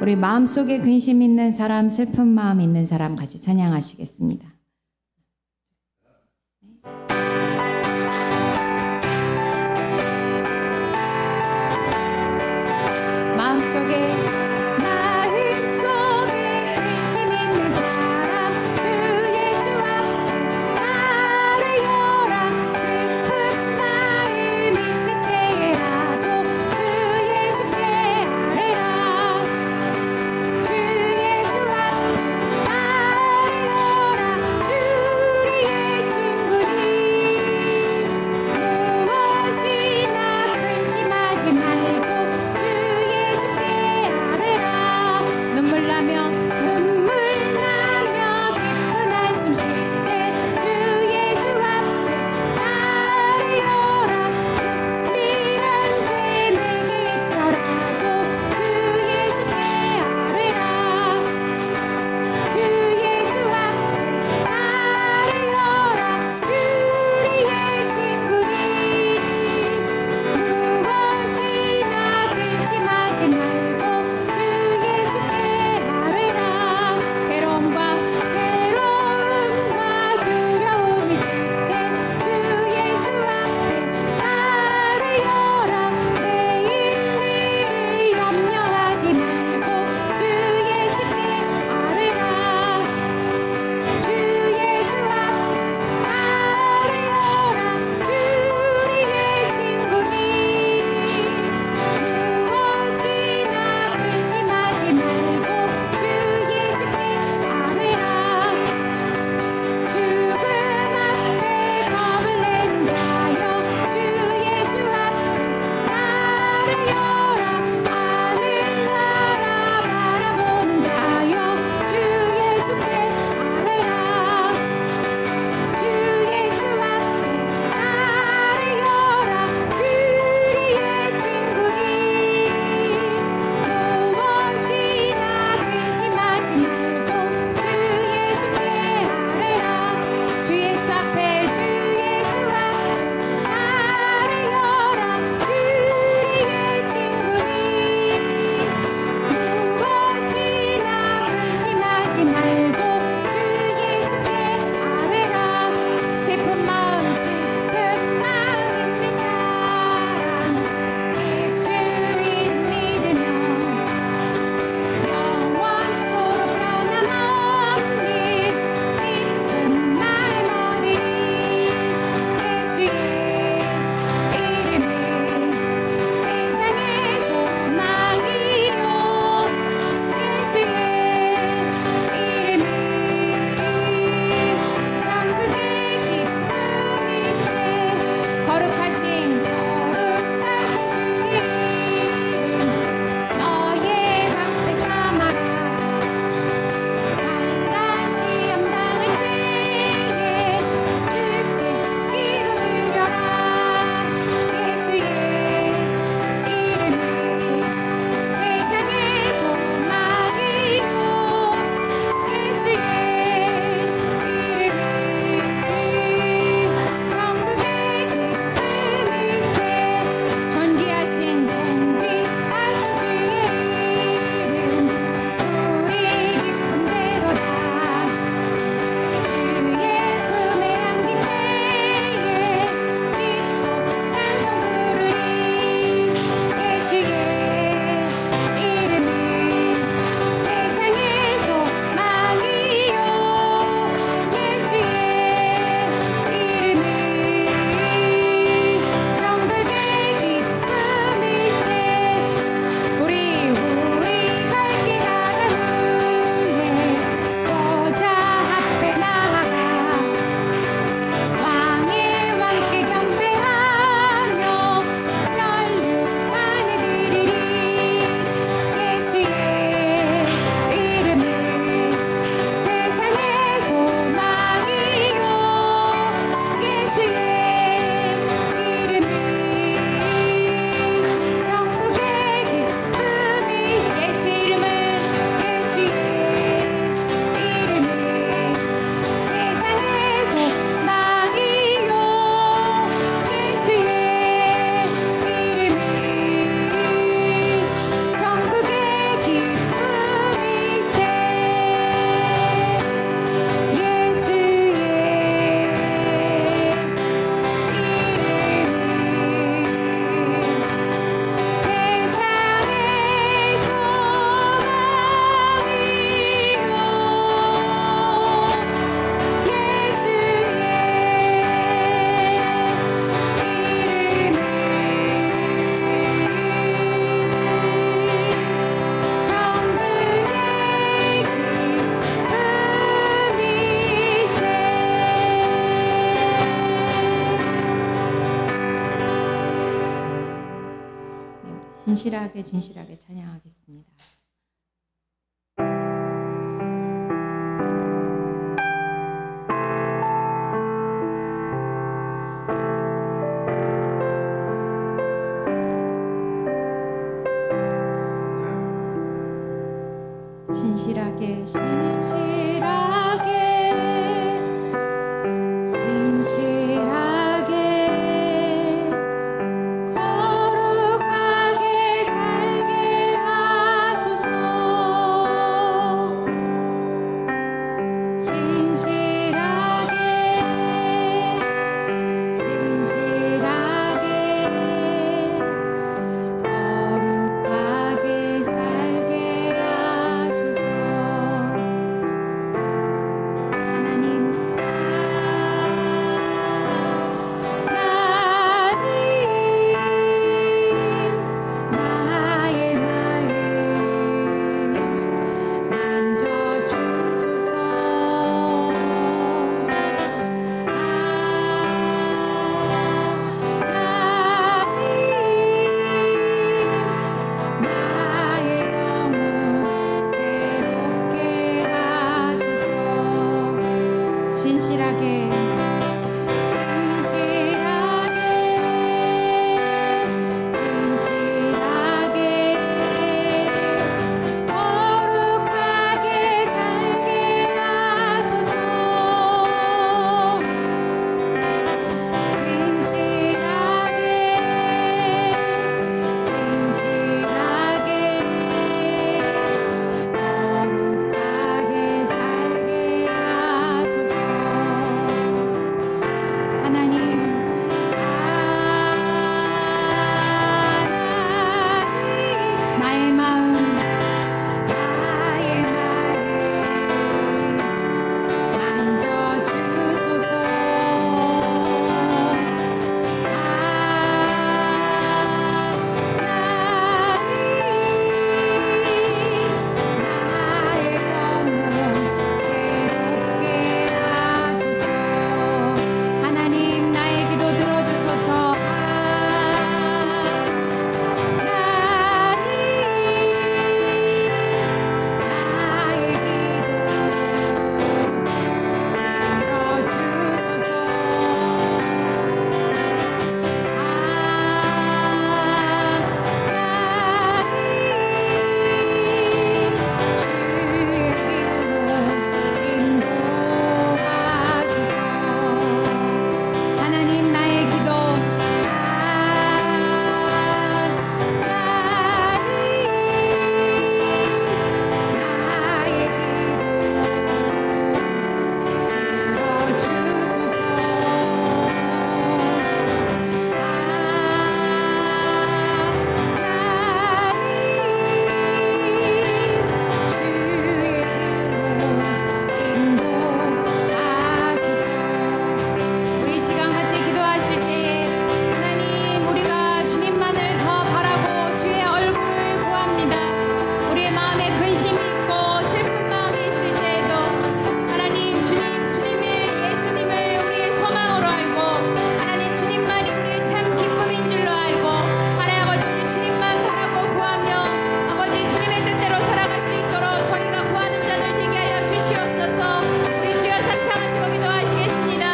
우리 마음속에 근심 있는 사람, 슬픈 마음 있는 사람 같이 찬양하시겠습니다. 무엇이나 근심하지 말고 주 예수께 진실하게 진실하게 찬양하겠습니다. 진실하게 진실하게 진실하게 거룩하게 살게 하소서. 진실하게 진실하게 거룩하게 살게 하소서. 하나님 나의 마음 만져주소서. 나의 영혼 새롭게 하소서. 진실하게 진실하게 진실하게 거룩하게 살게 하소서. 진실하게 진실하게 거룩하게 살게 하소서. 하나님 나의 마음 만져주소서. 나의 영혼 새롭게 하소서. 하나님 나의 기도 들어주소서. 나의 기도 들어주소서. 주의 길로 인도하소서. 하나님 나의 기도 나의 기도 들어주소서. 주의 길로 인도하소서. 우리 시간 같이 기도하실 때에 하나님 우리가 주님만을 더 바라고 주의 얼굴을 구합니다. 우리의 마음에 근심이 있고 슬픈 마음이 있을 때에도 하나님 주님의 예수님을 우리의 소망으로 알고 하나님 주님만이 우리의 참 기쁨인 줄로 알고 하나님 아버지 오직 주님만 바라고 구하며 아버지 주님의 뜻대로 살아갈 수 있도록 저희가 구하는 자들 되게 하여 주시옵소서. 우리 주여 삼창하시고 기도하시겠습니다.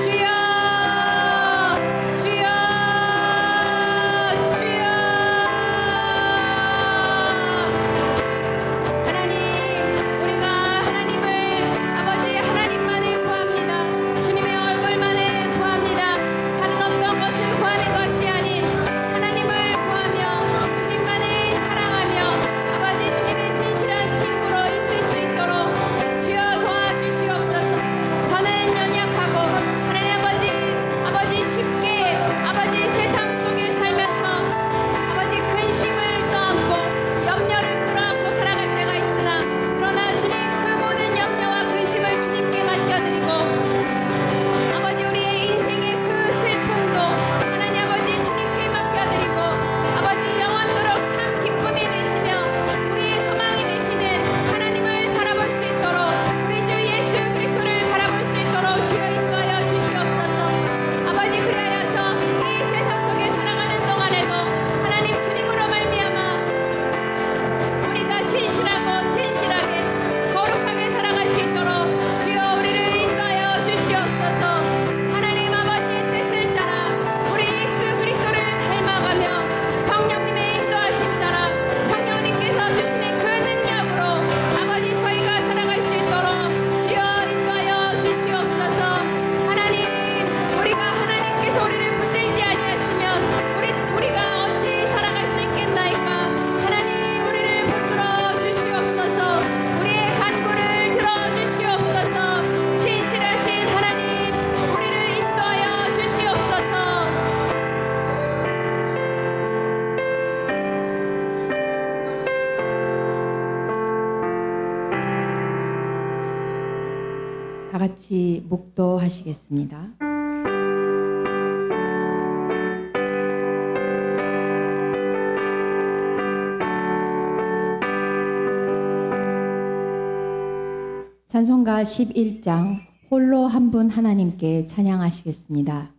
주여 주여 주여. 하나님 다 같이 묵도하시겠습니다. 찬송가 11장 홀로 한 분 하나님께 찬양하시겠습니다.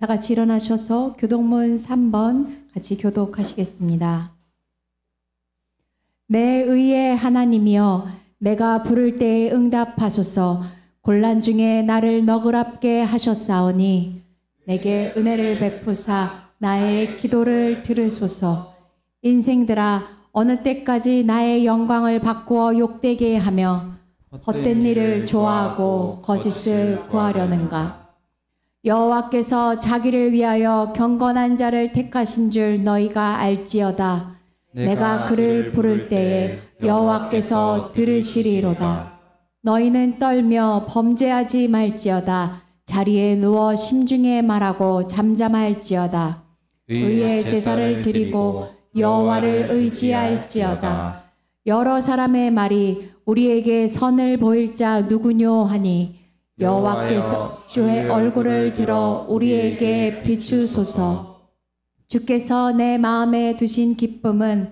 다 같이 일어나셔서 교독문 3번 같이 교독하시겠습니다. 내 의의 하나님이여, 내가 부를 때에 응답하소서. 곤란 중에 나를 너그럽게 하셨사오니 내게 은혜를 베푸사 나의 기도를 들으소서. 인생들아, 어느 때까지 나의 영광을 바꾸어 욕되게 하며 헛된 일을 좋아하고 거짓을 구하려는가? 여호와께서 자기를 위하여 경건한 자를 택하신 줄 너희가 알지어다. 내가 그를 부를 때에 여호와께서 들으시리로다. 너희는 떨며 범죄하지 말지어다. 자리에 누워 심중에 말하고 잠잠할지어다. 의의 제사를 드리고 여호와를 의지할지어다. 여러 사람의 말이 우리에게 선을 보일 자 누구뇨 하니 여호와께서 주의 얼굴을 들어 우리에게 비추소서. 주께서 내 마음에 두신 기쁨은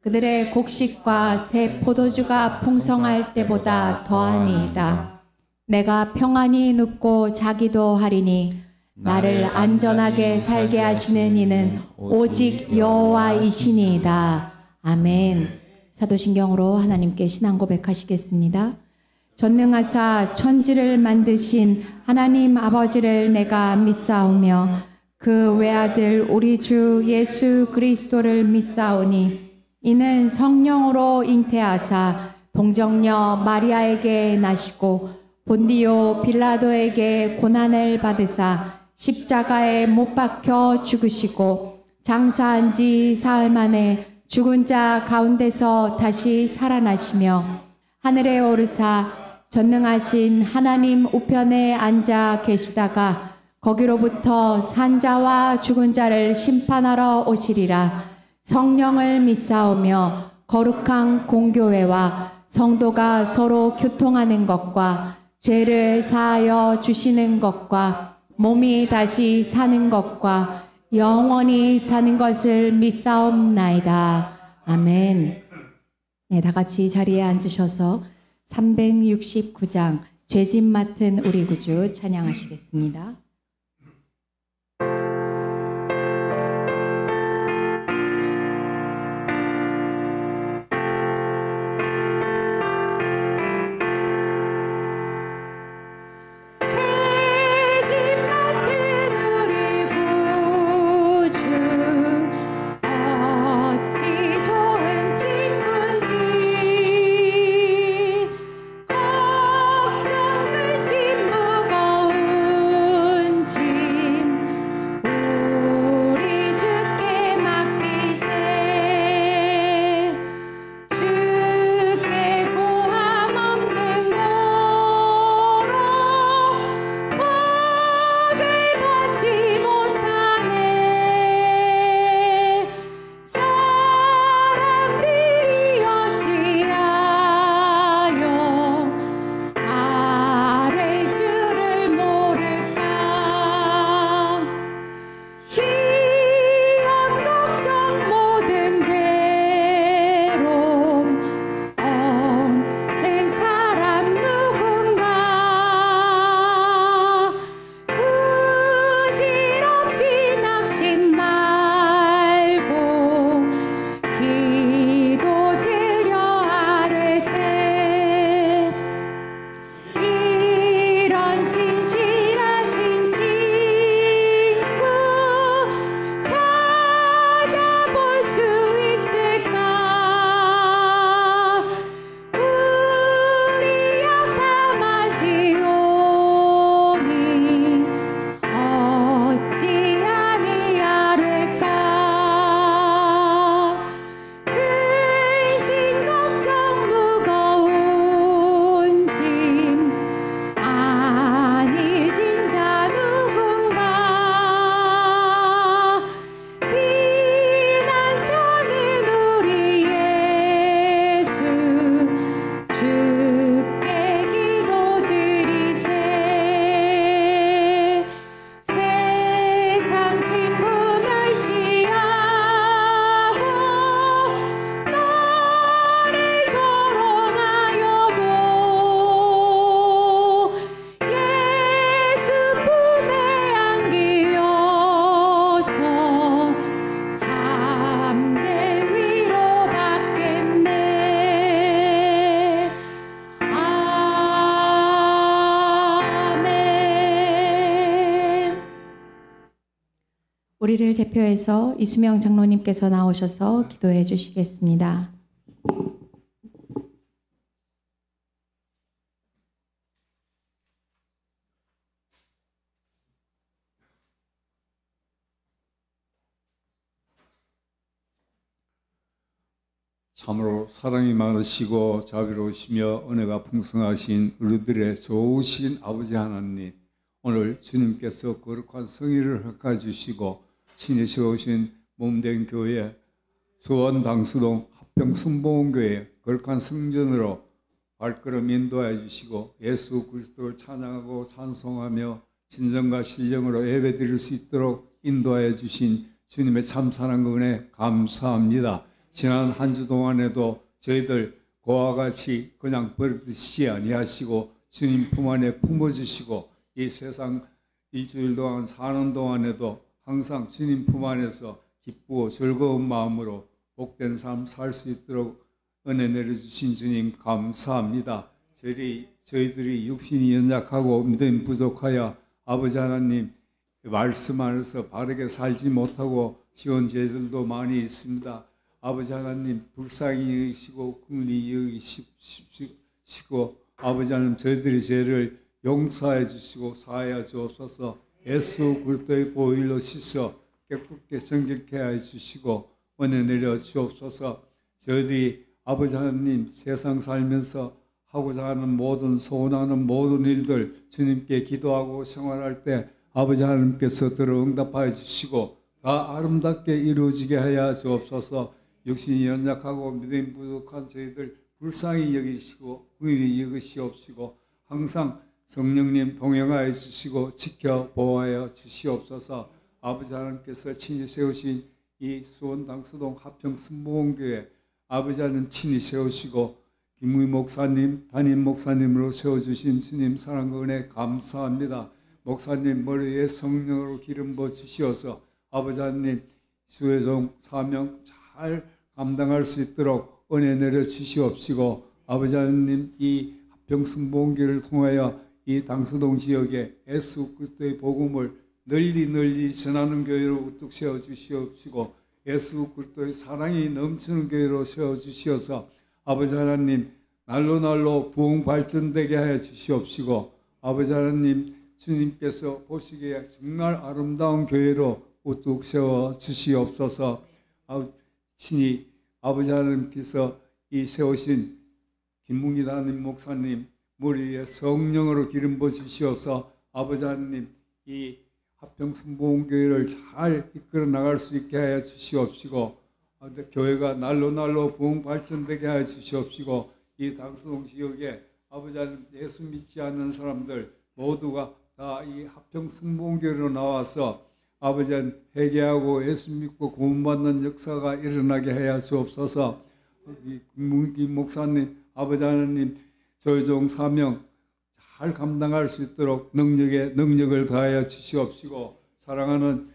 그들의 곡식과 새 포도주가 풍성할 때보다 더하니이다. 내가 평안히 눕고 자기도 하리니 나를 안전하게 살게 하시는 이는 오직 여호와이시니이다. 아멘. 사도신경으로 하나님께 신앙 고백하시겠습니다. 전능하사 천지를 만드신 하나님 아버지를 내가 믿사오며 그 외아들 우리 주 예수 그리스도를 믿사오니 이는 성령으로 잉태하사 동정녀 마리아에게 나시고 본디오 빌라도에게 고난을 받으사 십자가에 못 박혀 죽으시고 장사한 지 사흘 만에 죽은 자 가운데서 다시 살아나시며 하늘에 오르사 전능하신 하나님 우편에 앉아 계시다가 거기로부터 산자와 죽은 자를 심판하러 오시리라. 성령을 믿사오며 거룩한 공교회와 성도가 서로 교통하는 것과 죄를 사하여 주시는 것과 몸이 다시 사는 것과 영원히 사는 것을 믿사옵나이다. 아멘. 네, 다 같이 자리에 앉으셔서 369장 죄짐 맡은 우리 구주 찬양하시겠습니다. 우리를 대표해서 이수명 장로님께서 나오셔서 기도해 주시겠습니다. 참으로 사랑이 많으시고 자비로우시며 은혜가 풍성하신 우리들의 좋으신 아버지 하나님, 오늘 주님께서 거룩한 성의를 허락해 주시고 신이시 오신 몸된 교회 수원 당수동 합평순복음교회 거룩한 성전으로 발걸음 인도해 주시고 예수 그리스도를 찬양하고 찬송하며 진정과 신령으로 예배드릴 수 있도록 인도해 주신 주님의 참사랑 은혜 감사합니다. 지난 한 주 동안에도 저희들 그와 같이 그냥 버리듯이 아니하시고 주님 품 안에 품어주시고 이 세상 일주일 동안 사는 동안에도 항상 주님 품 안에서 기쁘고 즐거운 마음으로 복된 삶 살 수 있도록 은혜 내려주신 주님 감사합니다. 저희들이 육신이 연약하고 믿음이 부족하여 아버지 하나님 말씀 안에서 바르게 살지 못하고 지은 죄들도 많이 있습니다. 아버지 하나님 불쌍히 여기시고 긍휼히 여기시고 아버지 하나님 저희들의 죄를 용서해 주시고 사하여 주옵소서. 예수 그리스도의 보혈로 씻어 깨끗게 정결케 해 주시고 은혜 내려 주옵소서. 저희들이 아버지 하나님 세상 살면서 하고자 하는 모든 소원하는 모든 일들 주님께 기도하고 생활할 때 아버지 하나님께서 들어 응답하여 주시고 다 아름답게 이루어지게 하여 주옵소서. 육신이 연약하고 믿음이 부족한 저희들 불쌍히 여기시고 의리 여기시옵시고 항상 성령님 동행하여 주시고 지켜 보호하여 주시옵소서. 아버지 하나님께서 친히 세우신 이 수원 당수동 합평 순복음교회 아버지 하나님 친히 세우시고 김무희 목사님 담임 목사님으로 세워주신 주님 사랑과 은혜 감사합니다. 목사님 머리에 성령으로 기름 부어 주시어서 아버지 하나님 수혜종 사명 잘 감당할 수 있도록 은혜 내려 주시옵시고 아버지 하나님 이 합평 순복음교회를 통하여 이 당수동 지역에 예수 그리스도의 복음을 널리 전하는 교회로 우뚝 세워 주시옵시고 예수 그리스도의 사랑이 넘치는 교회로 세워 주시어서 아버지 하나님 날로 부흥 발전되게 하여 주시옵시고 아버지 하나님 주님께서 보시기에 정말 아름다운 교회로 우뚝 세워 주시옵소서. 친히 아버지 하나님께서 이 세우신 김문기 담임 목사님 머리에 성령으로 기름 부어 주시어서 아버지 하나님 이 합평 순복음교회를 잘 이끌어 나갈 수 있게 하여 주시옵시고 교회가 날로 부흥 발전되게 하여 주시옵시고 이 당수동 지역에 아버지 하나님 예수 믿지 않는 사람들 모두가 다 이 합평 순복음교회로 나와서 아버지 하나님 회개하고 예수 믿고 구원받는 역사가 일어나게 하여 주옵소서. 김문기 목사님 아버지 하나님 조혜종 사명 잘 감당할 수 있도록 능력을 다하여 주시옵시고 사랑하는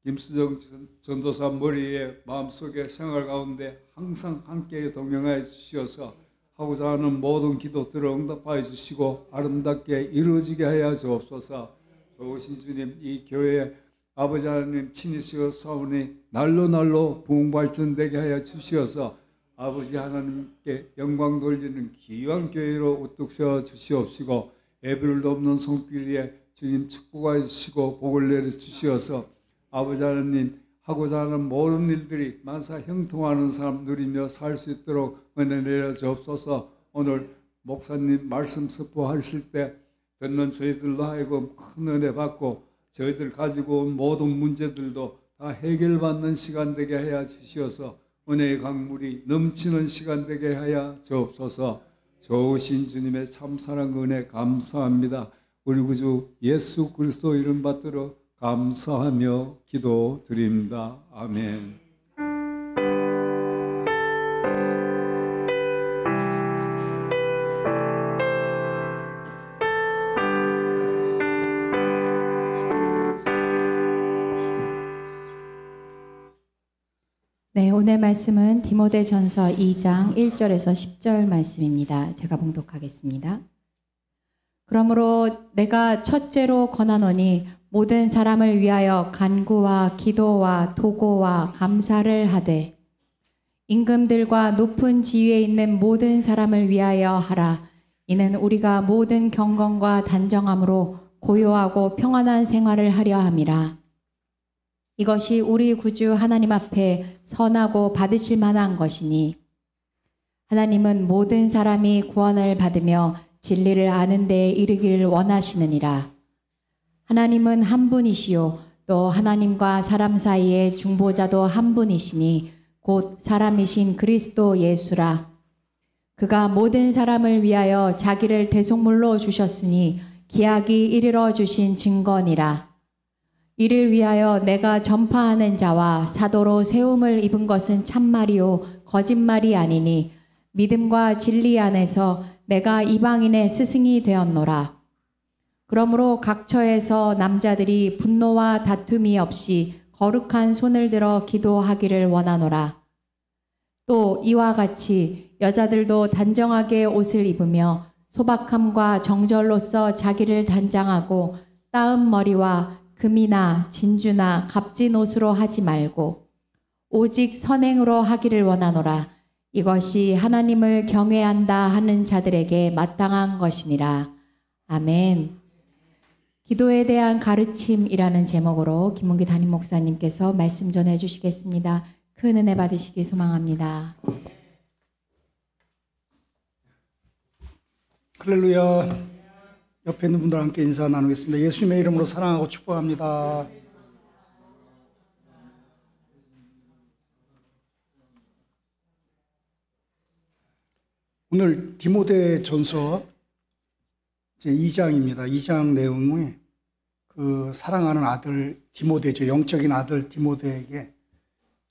김수정 전도사 머리에 마음속에 생활 가운데 항상 함께 동행하여 주시어서 하고자 하는 모든 기도 들어 응답하여 주시고 아름답게 이루어지게 하여 주옵소서. 좋으신 주님 이 교회에 아버지 하나님 친히 세워사오니 날로 부흥 발전되게 하여 주시어서 아버지 하나님께 영광 돌리는 귀한 교회로 우뚝 세워 주시옵시고 예배를 돕는 손길 위에 주님 축복하여 주시고 복을 내려 주시어서 아버지 하나님 하고자 하는 모든 일들이 만사 형통하는 삶 누리며 살 수 있도록 은혜 내려 주옵소서. 오늘 목사님 말씀 선포하실 때 듣는 저희들로 하여금 큰 은혜 받고 저희들 가지고 온 모든 문제들도 다 해결받는 시간 되게 하여 주시어서 은혜의 강물이 넘치는 시간 되게 하여 주옵소서. 좋으신 주님의 참사랑 은혜 감사합니다. 우리 구주 예수 그리스도 이름 받들어 감사하며 기도드립니다. 아멘. 네, 오늘 말씀은 디모데전서 2장 1절에서 10절 말씀입니다. 제가 봉독하겠습니다. 그러므로 내가 첫째로 권하노니 모든 사람을 위하여 간구와 기도와 도고와 감사를 하되 임금들과 높은 지위에 있는 모든 사람을 위하여 하라. 이는 우리가 모든 경건과 단정함으로 고요하고 평안한 생활을 하려 함이라. 이것이 우리 구주 하나님 앞에 선하고 받으실 만한 것이니 하나님은 모든 사람이 구원을 받으며 진리를 아는 데에 이르기를 원하시느니라. 하나님은 한 분이시요 또 하나님과 사람 사이의 중보자도 한 분이시니 곧 사람이신 그리스도 예수라. 그가 모든 사람을 위하여 자기를 대속물로 주셨으니 기약이 이르러 주신 증거니라. 이를 위하여 내가 전파하는 자와 사도로 세움을 입은 것은 참말이요 거짓말이 아니니 믿음과 진리 안에서 내가 이방인의 스승이 되었노라. 그러므로 각처에서 남자들이 분노와 다툼이 없이 거룩한 손을 들어 기도하기를 원하노라. 또 이와 같이 여자들도 단정하게 옷을 입으며 소박함과 정절로서 자기를 단장하고 따은 머리와 금이나 진주나 값진 옷으로 하지 말고 오직 선행으로 하기를 원하노라. 이것이 하나님을 경외한다 하는 자들에게 마땅한 것이니라. 아멘. 기도에 대한 가르침이라는 제목으로 김문기 담임 목사님께서 말씀 전해 주시겠습니다. 큰 은혜 받으시기 소망합니다. 할렐루야. 옆에 있는 분들 함께 인사 나누겠습니다. 예수님의 이름으로 사랑하고 축복합니다. 오늘 디모데전서 이제 2장입니다. 2장 내용이 그 사랑하는 아들 디모데죠. 영적인 아들 디모데에게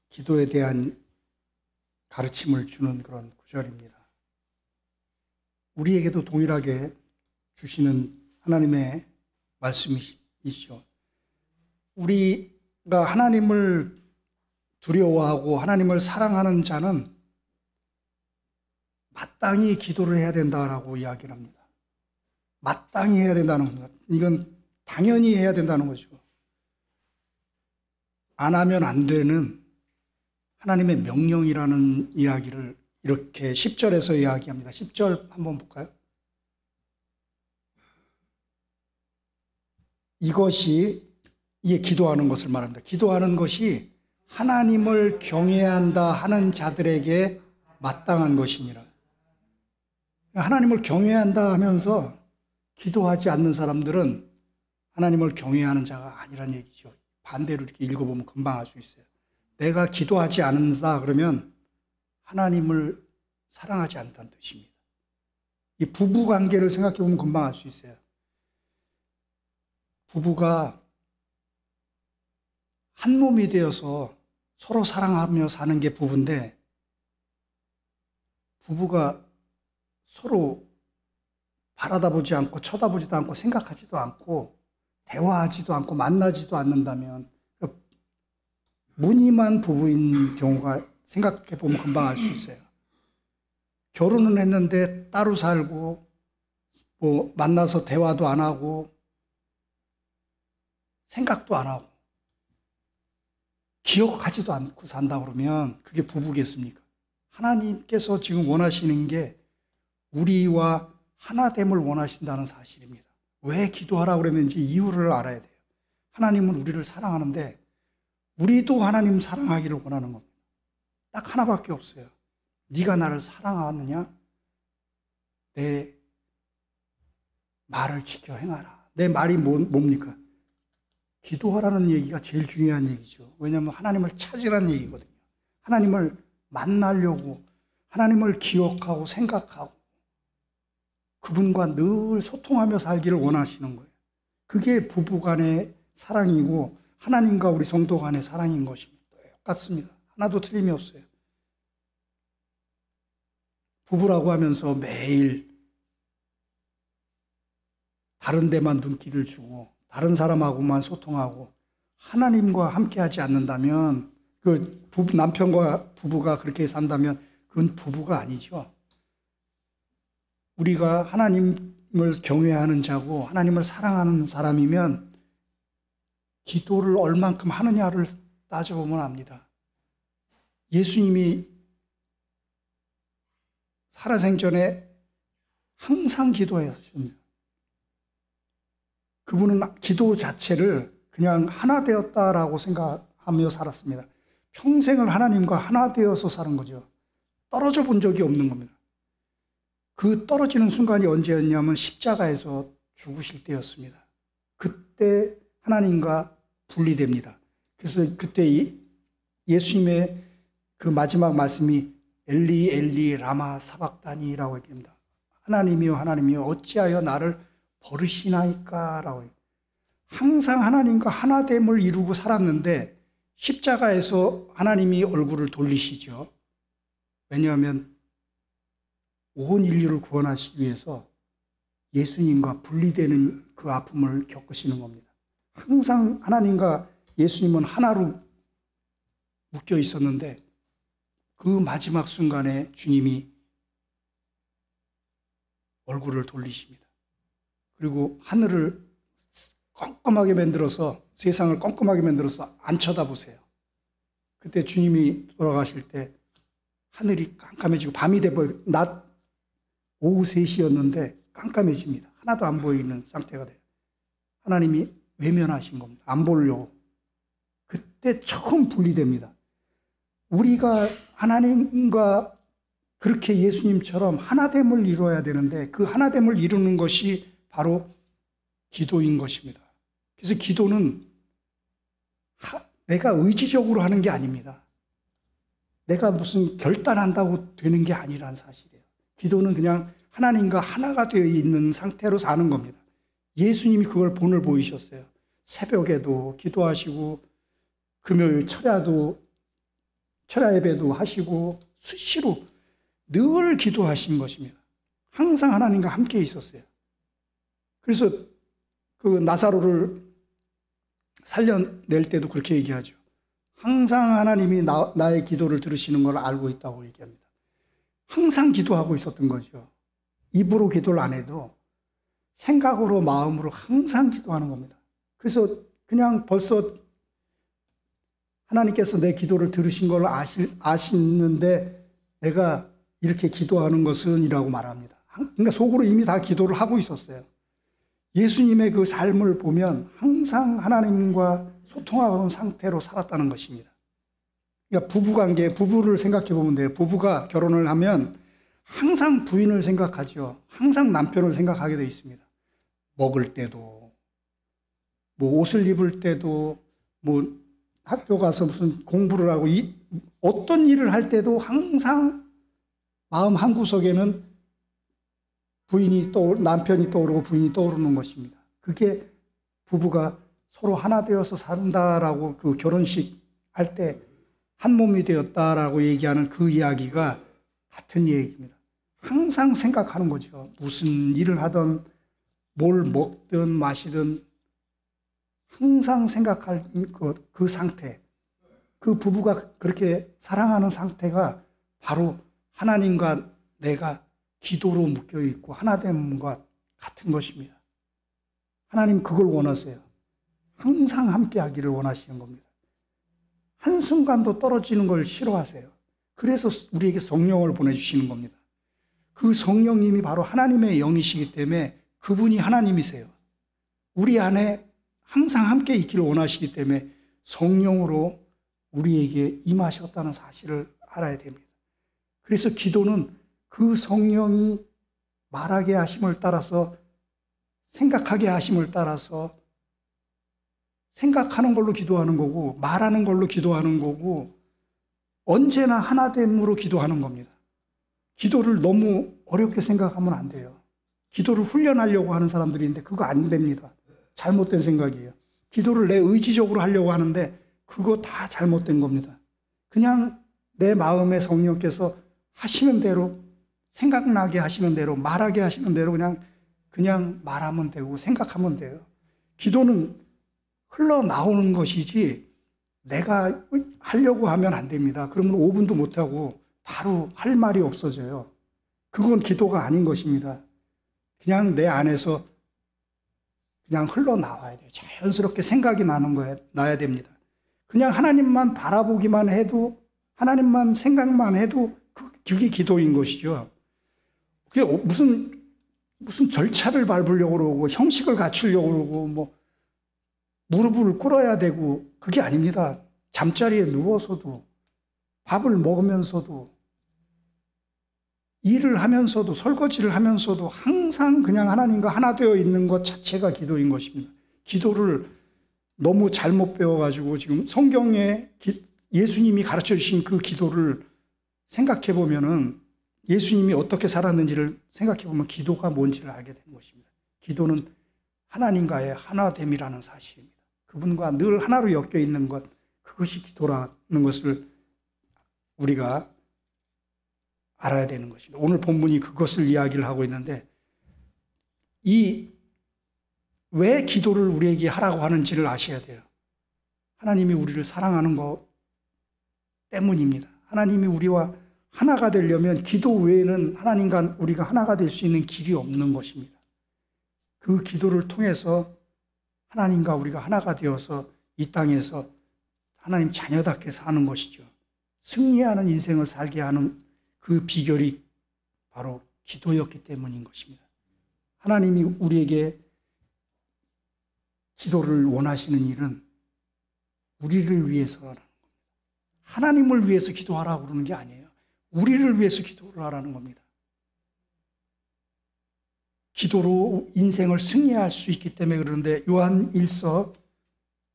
기도에 대한 가르침을 주는 그런 구절입니다. 우리에게도 동일하게 주시는 하나님의 말씀이시죠. 우리가 하나님을 두려워하고 하나님을 사랑하는 자는 마땅히 기도를 해야 된다라고 이야기를 합니다. 마땅히 해야 된다는 겁니다. 이건 당연히 해야 된다는 거죠. 안 하면 안 되는 하나님의 명령이라는 이야기를 이렇게 10절에서 이야기합니다. 10절 한번 볼까요? 이게 기도하는 것을 말합니다. 기도하는 것이 하나님을 경외한다 하는 자들에게 마땅한 것이니라. 하나님을 경외한다 하면서 기도하지 않는 사람들은 하나님을 경외하는 자가 아니란 얘기죠. 반대로 이렇게 읽어보면 금방 알 수 있어요. 내가 기도하지 않는다 그러면 하나님을 사랑하지 않다는 뜻입니다. 이 부부 관계를 생각해 보면 금방 알 수 있어요. 부부가 한 몸이 되어서 서로 사랑하며 사는 게 부부인데, 부부가 서로 바라다보지 않고 쳐다보지도 않고 생각하지도 않고 대화하지도 않고 만나지도 않는다면 무늬만 부부인 경우가 생각해 보면 금방 알 수 있어요. 결혼은 했는데 따로 살고 뭐 만나서 대화도 안 하고 생각도 안 하고 기억하지도 않고 산다 그러면 그게 부부겠습니까? 하나님께서 지금 원하시는 게 우리와 하나됨을 원하신다는 사실입니다. 왜 기도하라고 그랬는지 이유를 알아야 돼요. 하나님은 우리를 사랑하는데 우리도 하나님 사랑하기를 원하는 겁니다. 딱 하나밖에 없어요. 네가 나를 사랑하느냐? 내 말을 지켜 행하라. 내 말이 뭡니까? 기도하라는 얘기가 제일 중요한 얘기죠. 왜냐하면 하나님을 찾으라는 얘기거든요. 하나님을 만나려고, 하나님을 기억하고 생각하고 그분과 늘 소통하며 살기를 원하시는 거예요. 그게 부부간의 사랑이고 하나님과 우리 성도 간의 사랑인 것입니다. 똑같습니다. 하나도 틀림이 없어요. 부부라고 하면서 매일 다른 데만 눈길을 주고 다른 사람하고만 소통하고 하나님과 함께하지 않는다면, 그 남편과 부부가 그렇게 산다면 그건 부부가 아니죠. 우리가 하나님을 경외하는 자고 하나님을 사랑하는 사람이면 기도를 얼만큼 하느냐를 따져보면 압니다. 예수님이 살아생전에 항상 기도하셨습니다. 그분은 기도 자체를 그냥 하나 되었다라고 생각하며 살았습니다. 평생을 하나님과 하나 되어서 사는 거죠. 떨어져 본 적이 없는 겁니다. 그 떨어지는 순간이 언제였냐면 십자가에서 죽으실 때였습니다. 그때 하나님과 분리됩니다. 그래서 그때 예수님의 그 마지막 말씀이 엘리 엘리 라마 사박다니라고 얘기합니다. 하나님이여 하나님이여 어찌하여 나를 버리시나이까 라고. 항상 하나님과 하나됨을 이루고 살았는데 십자가에서 하나님이 얼굴을 돌리시죠. 왜냐하면 온 인류를 구원하시기 위해서 예수님과 분리되는 그 아픔을 겪으시는 겁니다. 항상 하나님과 예수님은 하나로 묶여 있었는데 그 마지막 순간에 주님이 얼굴을 돌리십니다. 그리고 하늘을 껌껌하게 만들어서, 세상을 껌껌하게 만들어서 안 쳐다보세요. 그때 주님이 돌아가실 때 하늘이 깜깜해지고 밤이 돼버려, 오후 3시였는데 깜깜해집니다. 하나도 안 보이는 상태가 돼요. 하나님이 외면하신 겁니다. 안 보려고. 그때 처음 분리됩니다. 우리가 하나님과 그렇게 예수님처럼 하나됨을 이루어야 되는데 그 하나됨을 이루는 것이 바로 기도인 것입니다. 그래서 기도는 내가 의지적으로 하는 게 아닙니다. 내가 무슨 결단한다고 되는 게 아니라는 사실이에요. 기도는 그냥 하나님과 하나가 되어 있는 상태로 사는 겁니다. 예수님이 그걸 본을 보이셨어요. 새벽에도 기도하시고 금요일 철야 예배도 하시고 수시로 늘 기도하신 것입니다. 항상 하나님과 함께 있었어요. 그래서 그 나사로를 살려낼 때도 그렇게 얘기하죠. 항상 하나님이 나의 기도를 들으시는 걸 알고 있다고 얘기합니다. 항상 기도하고 있었던 거죠. 입으로 기도를 안 해도 생각으로 마음으로 항상 기도하는 겁니다. 그래서 그냥 벌써 하나님께서 내 기도를 들으신 걸 아시는데 내가 이렇게 기도하는 것은 이라고 말합니다. 그러니까 속으로 이미 다 기도를 하고 있었어요. 예수님의 그 삶을 보면 항상 하나님과 소통하는 상태로 살았다는 것입니다. 그러니까 부부관계, 부부를 생각해 보면 돼요. 부부가 결혼을 하면 항상 부인을 생각하죠. 항상 남편을 생각하게 되어 있습니다. 먹을 때도, 뭐 옷을 입을 때도, 뭐 학교 가서 무슨 공부를 하고 어떤 일을 할 때도 항상 마음 한구석에는 남편이 떠오르고 부인이 떠오르는 것입니다. 그게 부부가 서로 하나 되어서 산다라고 그 결혼식 할 때 한 몸이 되었다라고 얘기하는 그 이야기가 같은 얘기입니다. 항상 생각하는 거죠. 무슨 일을 하든 뭘 먹든 마시든 항상 생각할 그 상태, 그 부부가 그렇게 사랑하는 상태가 바로 하나님과 내가 기도로 묶여있고 하나됨과 같은 것입니다. 하나님 그걸 원하세요. 항상 함께 하기를 원하시는 겁니다. 한순간도 떨어지는 걸 싫어하세요. 그래서 우리에게 성령을 보내주시는 겁니다. 그 성령님이 바로 하나님의 영이시기 때문에 그분이 하나님이세요. 우리 안에 항상 함께 있기를 원하시기 때문에 성령으로 우리에게 임하셨다는 사실을 알아야 됩니다. 그래서 기도는 그 성령이 말하게 하심을 따라서 생각하게 하심을 따라서 생각하는 걸로 기도하는 거고 말하는 걸로 기도하는 거고 언제나 하나됨으로 기도하는 겁니다. 기도를 너무 어렵게 생각하면 안 돼요. 기도를 훈련하려고 하는 사람들이 있는데 그거 안 됩니다. 잘못된 생각이에요. 기도를 내 의지적으로 하려고 하는데 그거 다 잘못된 겁니다. 그냥 내 마음에 성령께서 하시는 대로 생각나게 하시는 대로 말하게 하시는 대로 그냥 말하면 되고 생각하면 돼요. 기도는 흘러나오는 것이지 내가 하려고 하면 안 됩니다. 그러면 5분도 못하고 바로 할 말이 없어져요. 그건 기도가 아닌 것입니다. 그냥 내 안에서 그냥 흘러나와야 돼요. 자연스럽게 생각이 나야 됩니다. 그냥 하나님만 바라보기만 해도 하나님만 생각만 해도 그게 기도인 것이죠. 그게 무슨 절차를 밟으려고 그러고 형식을 갖추려고 그러고 뭐 무릎을 꿇어야 되고 그게 아닙니다. 잠자리에 누워서도 밥을 먹으면서도 일을 하면서도 설거지를 하면서도 항상 그냥 하나님과 하나 되어 있는 것 자체가 기도인 것입니다. 기도를 너무 잘못 배워가지고 지금 성경에 예수님이 가르쳐 주신 그 기도를 생각해 보면은 예수님이 어떻게 살았는지를 생각해 보면 기도가 뭔지를 알게 되는 것입니다. 기도는 하나님과의 하나됨이라는 사실입니다. 그분과 늘 하나로 엮여 있는 것, 그것이 기도라는 것을 우리가 알아야 되는 것입니다. 오늘 본문이 그것을 이야기를 하고 있는데 왜 기도를 우리에게 하라고 하는지를 아셔야 돼요. 하나님이 우리를 사랑하는 것 때문입니다. 하나님이 우리와 하나가 되려면 기도 외에는 하나님과 우리가 하나가 될 수 있는 길이 없는 것입니다. 그 기도를 통해서 하나님과 우리가 하나가 되어서 이 땅에서 하나님 자녀답게 사는 것이죠. 승리하는 인생을 살게 하는 그 비결이 바로 기도였기 때문인 것입니다. 하나님이 우리에게 기도를 원하시는 일은 우리를 위해서라는 겁니다. 하나님을 위해서 기도하라고 그러는 게 아니에요. 우리를 위해서 기도를 하라는 겁니다. 기도로 인생을 승리할 수 있기 때문에 그러는데 요한 1서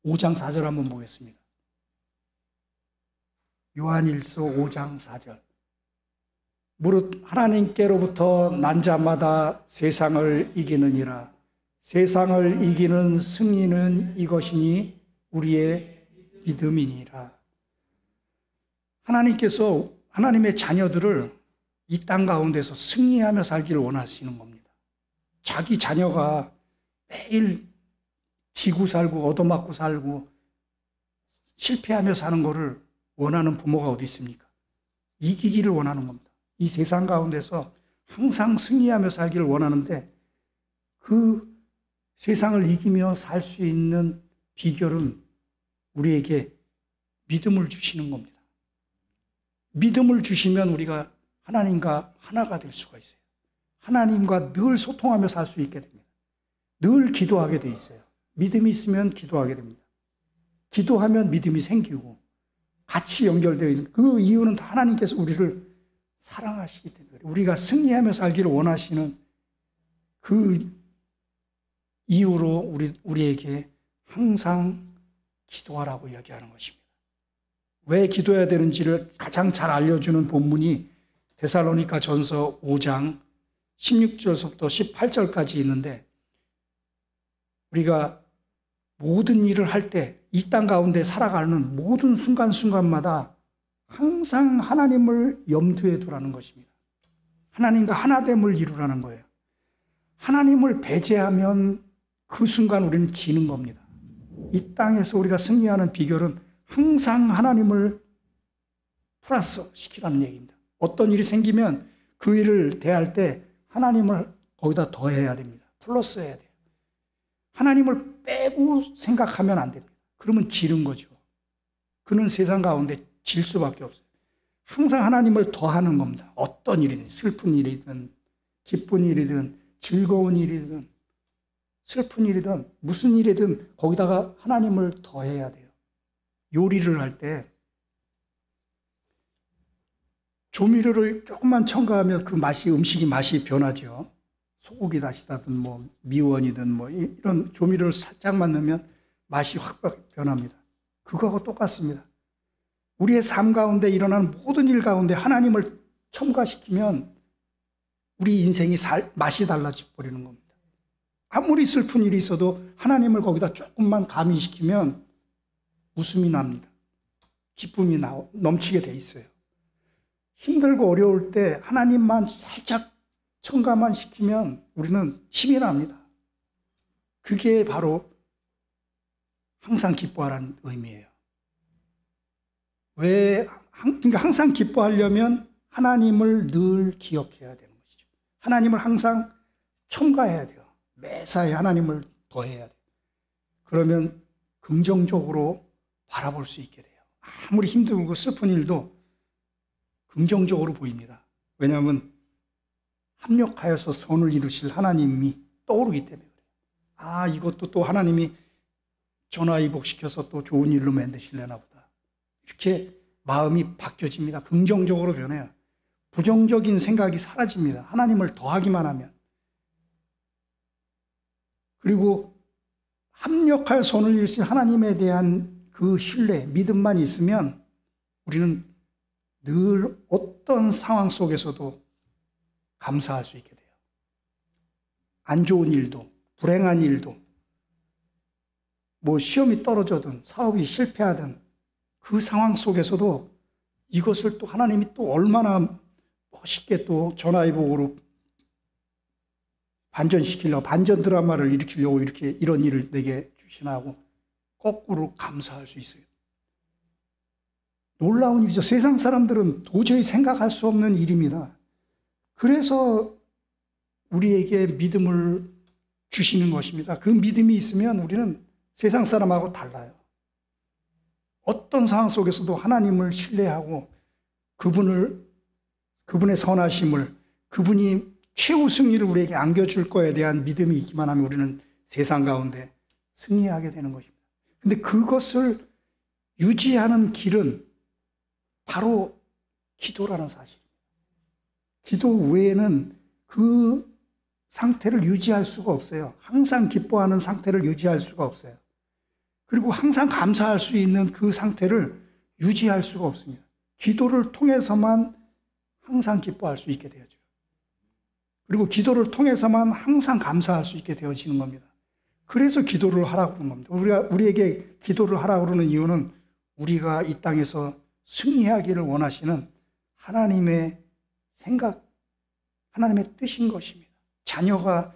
5장 4절 한번 보겠습니다. 요한 1서 5장 4절. 무릇 하나님께로부터 난 자마다 세상을 이기느니라. 세상을 이기는 승리는 이것이니 우리의 믿음이니라. 하나님께서 하나님의 자녀들을 이 땅 가운데서 승리하며 살기를 원하시는 겁니다. 자기 자녀가 매일 지고 살고 얻어맞고 살고 실패하며 사는 것을 원하는 부모가 어디 있습니까? 이기기를 원하는 겁니다. 이 세상 가운데서 항상 승리하며 살기를 원하는데 그 세상을 이기며 살 수 있는 비결은 우리에게 믿음을 주시는 겁니다. 믿음을 주시면 우리가 하나님과 하나가 될 수가 있어요. 하나님과 늘 소통하며 살 수 있게 됩니다. 늘 기도하게 돼 있어요. 믿음이 있으면 기도하게 됩니다. 기도하면 믿음이 생기고 같이 연결되어 있는 그 이유는 다 하나님께서 우리를 사랑하시기 때문에 우리가 승리하며 살기를 원하시는 그 이유로 우리에게 항상 기도하라고 이야기하는 것입니다. 왜 기도해야 되는지를 가장 잘 알려주는 본문이 데살로니가 전서 5장 16절부터 18절까지 있는데 우리가 모든 일을 할 때 이 땅 가운데 살아가는 모든 순간순간마다 항상 하나님을 염두에 두라는 것입니다. 하나님과 하나됨을 이루라는 거예요. 하나님을 배제하면 그 순간 우리는 지는 겁니다. 이 땅에서 우리가 승리하는 비결은 항상 하나님을 플러스 시키라는 얘기입니다. 어떤 일이 생기면 그 일을 대할 때 하나님을 거기다 더해야 됩니다. 플러스 해야 돼요. 하나님을 빼고 생각하면 안 됩니다. 그러면 지는 거죠. 그는 세상 가운데 질 수밖에 없어요. 항상 하나님을 더하는 겁니다. 어떤 일이든 슬픈 일이든 기쁜 일이든 즐거운 일이든 슬픈 일이든 무슨 일이든 거기다가 하나님을 더해야 돼요. 요리를 할 때 조미료를 조금만 첨가하면 그 음식이 맛이 변하죠. 소고기 다시다든 미원이든 이런 조미료를 살짝만 넣으면 맛이 확 변합니다. 그거하고 똑같습니다. 우리의 삶 가운데 일어나는 모든 일 가운데 하나님을 첨가시키면 우리 인생이 맛이 달라져 버리는 겁니다. 아무리 슬픈 일이 있어도 하나님을 거기다 조금만 가미시키면 웃음이 납니다. 기쁨이 넘치게 돼 있어요. 힘들고 어려울 때 하나님만 살짝 첨가만 시키면 우리는 힘이 납니다. 그게 바로 항상 기뻐하라는 의미예요. 그러니까 항상 기뻐하려면 하나님을 늘 기억해야 되는 것이죠. 하나님을 항상 첨가해야 돼요. 매사에 하나님을 더해야 돼요. 그러면 긍정적으로 바라볼 수 있게 돼요. 아무리 힘들고 슬픈 일도 긍정적으로 보입니다. 왜냐하면 합력하여서 선을 이루실 하나님이 떠오르기 때문에 그래요. 이것도 또 하나님이 전화위복시켜서 또 좋은 일로 만드시려나 보다. 이렇게 마음이 바뀌어집니다. 긍정적으로 변해요. 부정적인 생각이 사라집니다. 하나님을 더하기만 하면. 그리고 합력하여 선을 이루신 하나님에 대한 그 신뢰, 믿음만 있으면 우리는 늘 어떤 상황 속에서도 감사할 수 있게 돼요. 안 좋은 일도, 불행한 일도, 시험이 떨어져든 사업이 실패하든 그 상황 속에서도 이것을 또 하나님이 또 얼마나 멋있게 또 전화위복으로 반전시키려고, 반전 드라마를 일으키려고 이런 일을 내게 주시나 하고 거꾸로 감사할 수 있어요. 놀라운 일이죠. 세상 사람들은 도저히 생각할 수 없는 일입니다. 그래서 우리에게 믿음을 주시는 것입니다. 그 믿음이 있으면 우리는 세상 사람하고 달라요. 어떤 상황 속에서도 하나님을 신뢰하고 그분의 선하심을, 그분이 최후 승리를 우리에게 안겨줄 거에 대한 믿음이 있기만 하면 우리는 세상 가운데 승리하게 되는 것입니다. 근데 그것을 유지하는 길은 바로 기도라는 사실입니다. 기도 외에는 그 상태를 유지할 수가 없어요. 항상 기뻐하는 상태를 유지할 수가 없어요. 그리고 항상 감사할 수 있는 그 상태를 유지할 수가 없습니다. 기도를 통해서만 항상 기뻐할 수 있게 되어져요. 그리고 기도를 통해서만 항상 감사할 수 있게 되어지는 겁니다. 그래서 기도를 하라고 하는 겁니다. 우리에게 기도를 하라고 그러는 이유는 우리가 이 땅에서 승리하기를 원하시는 하나님의 생각, 하나님의 뜻인 것입니다. 자녀가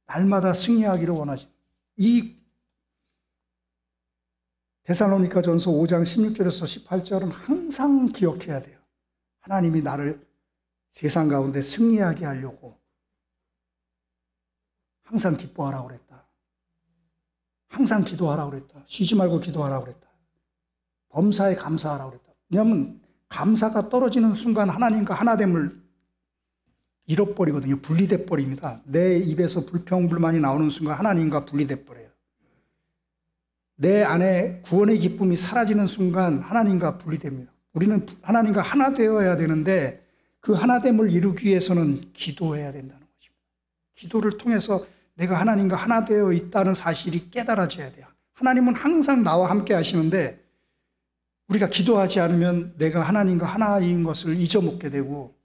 날마다 승리하기를 원하십니다. 이 데살로니가전서 5장 16절에서 18절은 항상 기억해야 돼요. 하나님이 나를 세상 가운데 승리하게 하려고 항상 기뻐하라고 그랬다. 항상 기도하라고 그랬다. 쉬지 말고 기도하라고 그랬다. 범사에 감사하라고 그랬다. 왜냐하면 감사가 떨어지는 순간 하나님과 하나됨을 잃어버리거든요. 분리돼 버립니다. 내 입에서 불평불만이 나오는 순간 하나님과 분리돼 버려요. 내 안에 구원의 기쁨이 사라지는 순간 하나님과 분리됩니다. 우리는 하나님과 하나 되어야 되는데 그 하나됨을 이루기 위해서는 기도해야 된다는 것입니다. 기도를 통해서 내가 하나님과 하나 되어 있다는 사실이 깨달아져야 돼요. 하나님은 항상 나와 함께 하시는데 우리가 기도하지 않으면 내가 하나님과 하나인 것을 잊어먹게 되고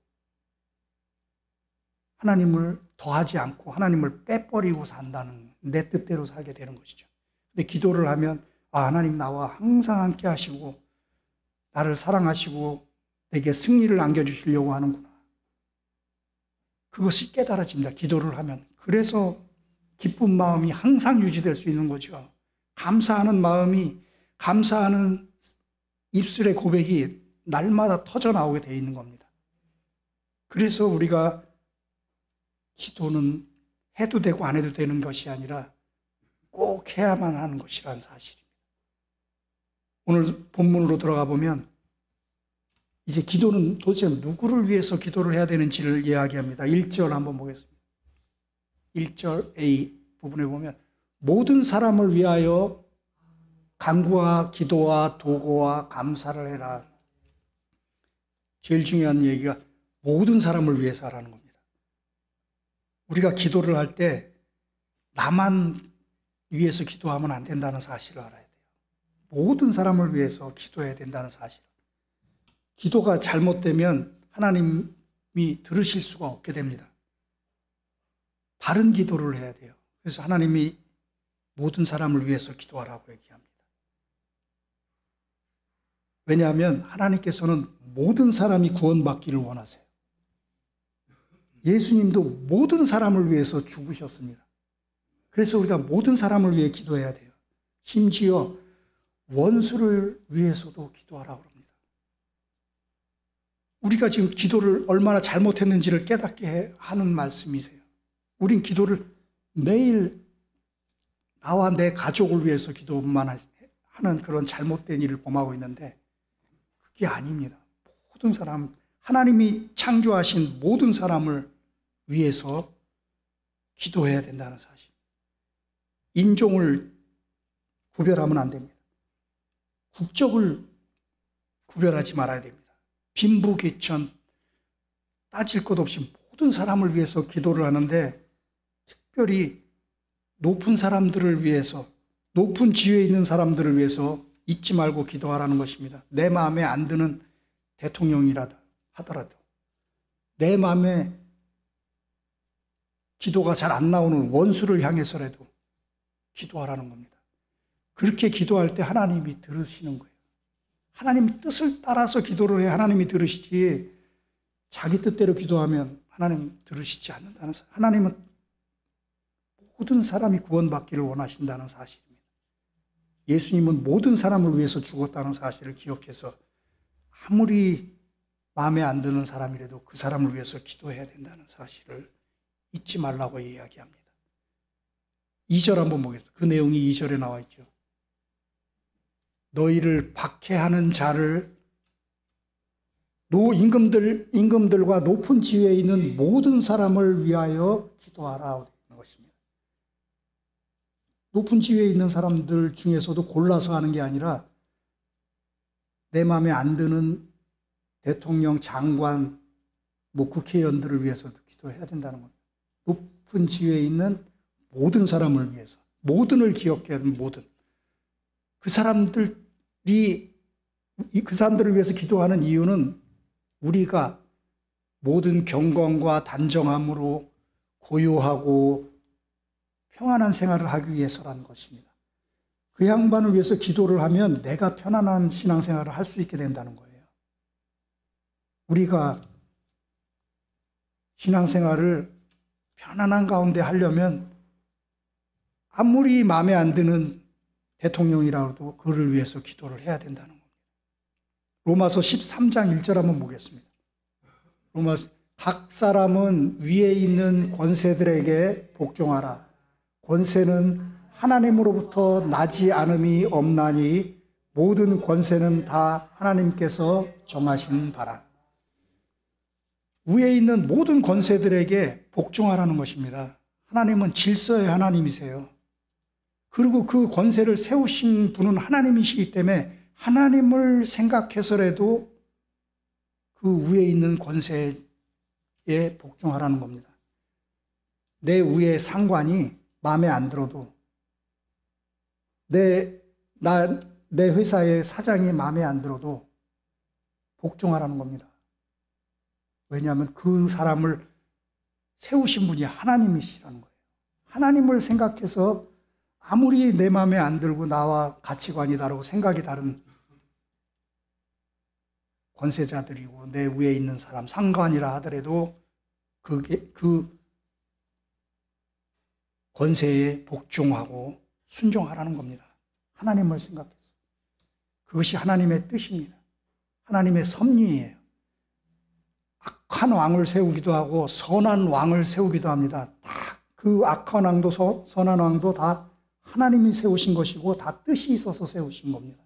하나님을 더하지 않고 하나님을 빼버리고 산다는, 내 뜻대로 살게 되는 것이죠. 근데 기도를 하면 하나님 나와 항상 함께 하시고 나를 사랑하시고 내게 승리를 안겨주시려고 하는구나. 그것이 깨달아집니다. 기도를 하면. 그래서 기쁜 마음이 항상 유지될 수 있는 거죠. 감사하는 마음이, 감사하는 입술의 고백이 날마다 터져나오게 되어 있는 겁니다. 그래서 우리가 기도는 해도 되고 안 해도 되는 것이 아니라 꼭 해야만 하는 것이라는 사실입니다. 오늘 본문으로 들어가 보면 이제 기도는 도대체 누구를 위해서 기도를 해야 되는지를 이야기합니다. 1절 한번 보겠습니다. 1절 A 부분에 보면 모든 사람을 위하여 간구와 기도와 도고와 감사를 해라. 제일 중요한 얘기가 모든 사람을 위해서 하라는 겁니다. 우리가 기도를 할 때 나만 위해서 기도하면 안 된다는 사실을 알아야 돼요. 모든 사람을 위해서 기도해야 된다는 사실. 기도가 잘못되면 하나님이 들으실 수가 없게 됩니다. 바른 기도를 해야 돼요. 그래서 하나님이 모든 사람을 위해서 기도하라고 얘기합니다. 왜냐하면 하나님께서는 모든 사람이 구원받기를 원하세요. 예수님도 모든 사람을 위해서 죽으셨습니다. 그래서 우리가 모든 사람을 위해 기도해야 돼요. 심지어 원수를 위해서도 기도하라고 합니다. 우리가 지금 기도를 얼마나 잘못했는지를 깨닫게 하는 말씀이세요. 우린 기도를 매일 나와 내 가족을 위해서 기도만 하는 그런 잘못된 일을 범하고 있는데 그게 아닙니다. 모든 사람, 하나님이 창조하신 모든 사람을 위해서 기도해야 된다는 사실. 인종을 구별하면 안 됩니다. 국적을 구별하지 말아야 됩니다. 빈부귀천 따질 것 없이 모든 사람을 위해서 기도를 하는데 특별히 높은 사람들을 위해서, 높은 지위에 있는 사람들을 위해서 잊지 말고 기도하라는 것입니다. 내 마음에 안 드는 대통령이라 하더라도, 내 마음에 기도가 잘 안 나오는 원수를 향해서라도 기도하라는 겁니다. 그렇게 기도할 때 하나님이 들으시는 거예요. 하나님 뜻을 따라서 기도를 해 하나님이 들으시지, 자기 뜻대로 기도하면 하나님 들으시지 않는다는 사실. 하나님은 모든 사람이 구원받기를 원하신다는 사실입니다. 예수님은 모든 사람을 위해서 죽었다는 사실을 기억해서 아무리 마음에 안 드는 사람이라도 그 사람을 위해서 기도해야 된다는 사실을 잊지 말라고 이야기합니다. 2절 한번 보겠습니다. 그 내용이 2절에 나와 있죠. 너희를 박해하는 자를, 임금들과 높은 지위에 있는 모든 사람을 위하여 기도하라 되는 것입니다. 높은 지위에 있는 사람들 중에서도 골라서 하는 게 아니라 내 마음에 안 드는 대통령, 장관, 국회의원들을 위해서도 기도해야 된다는 겁니다. 높은 지위에 있는 모든 사람을 위해서, 모든을 기억해야 하는 모든. 그 사람들을 위해서 기도하는 이유는 우리가 모든 경건과 단정함으로 고요하고 평안한 생활을 하기 위해서라는 것입니다. 그 양반을 위해서 기도를 하면 내가 편안한 신앙생활을 할 수 있게 된다는 거예요. 우리가 신앙생활을 편안한 가운데 하려면 아무리 마음에 안 드는 대통령이라도 그를 위해서 기도를 해야 된다는 겁니다. 로마서 13장 1절 한번 보겠습니다. 각 사람은 위에 있는 권세들에게 복종하라. 권세는 하나님으로부터 나지 않음이 없나니 모든 권세는 다 하나님께서 정하신 바라. 위에 있는 모든 권세들에게 복종하라는 것입니다. 하나님은 질서의 하나님이세요. 그리고 그 권세를 세우신 분은 하나님이시기 때문에 하나님을 생각해서라도 그 위에 있는 권세에 복종하라는 겁니다. 내 위에 상관이 마음에 안 들어도 내 회사의 사장이 마음에 안 들어도 복종하라는 겁니다. 왜냐하면 그 사람을 세우신 분이 하나님이시라는 거예요. 하나님을 생각해서 아무리 내 마음에 안 들고 나와 가치관이 다르고 생각이 다른 권세자들이고 내 위에 있는 사람, 상관이라 하더라도 그 권세에 복종하고 순종하라는 겁니다. 하나님을 생각해서. 그것이 하나님의 뜻입니다. 하나님의 섭리예요. 악한 왕을 세우기도 하고 선한 왕을 세우기도 합니다. 다 그 악한 왕도 선한 왕도 다 하나님이 세우신 것이고 다 뜻이 있어서 세우신 겁니다.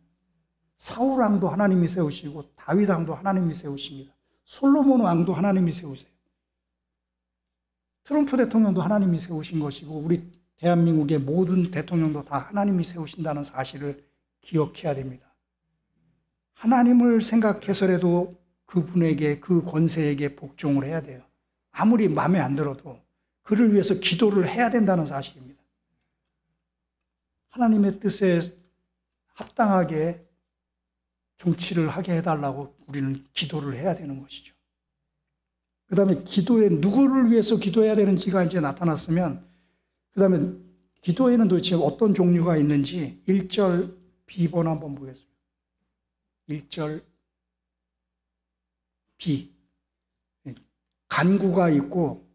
사울 왕도 하나님이 세우시고 다윗 왕도 하나님이 세우십니다. 솔로몬 왕도 하나님이 세우세요. 트럼프 대통령도 하나님이 세우신 것이고 우리 대한민국의 모든 대통령도 다 하나님이 세우신다는 사실을 기억해야 됩니다. 하나님을 생각해서라도 그분에게, 그 권세에게 복종을 해야 돼요. 아무리 마음에 안 들어도 그를 위해서 기도를 해야 된다는 사실입니다. 하나님의 뜻에 합당하게 정치를 하게 해달라고 우리는 기도를 해야 되는 것이죠. 그 다음에 기도에 누구를 위해서 기도해야 되는지가 이제 나타났으면 그 다음에 기도에는 도대체 어떤 종류가 있는지 1절 B번 한번 보겠습니다. 1절 B. 간구가 있고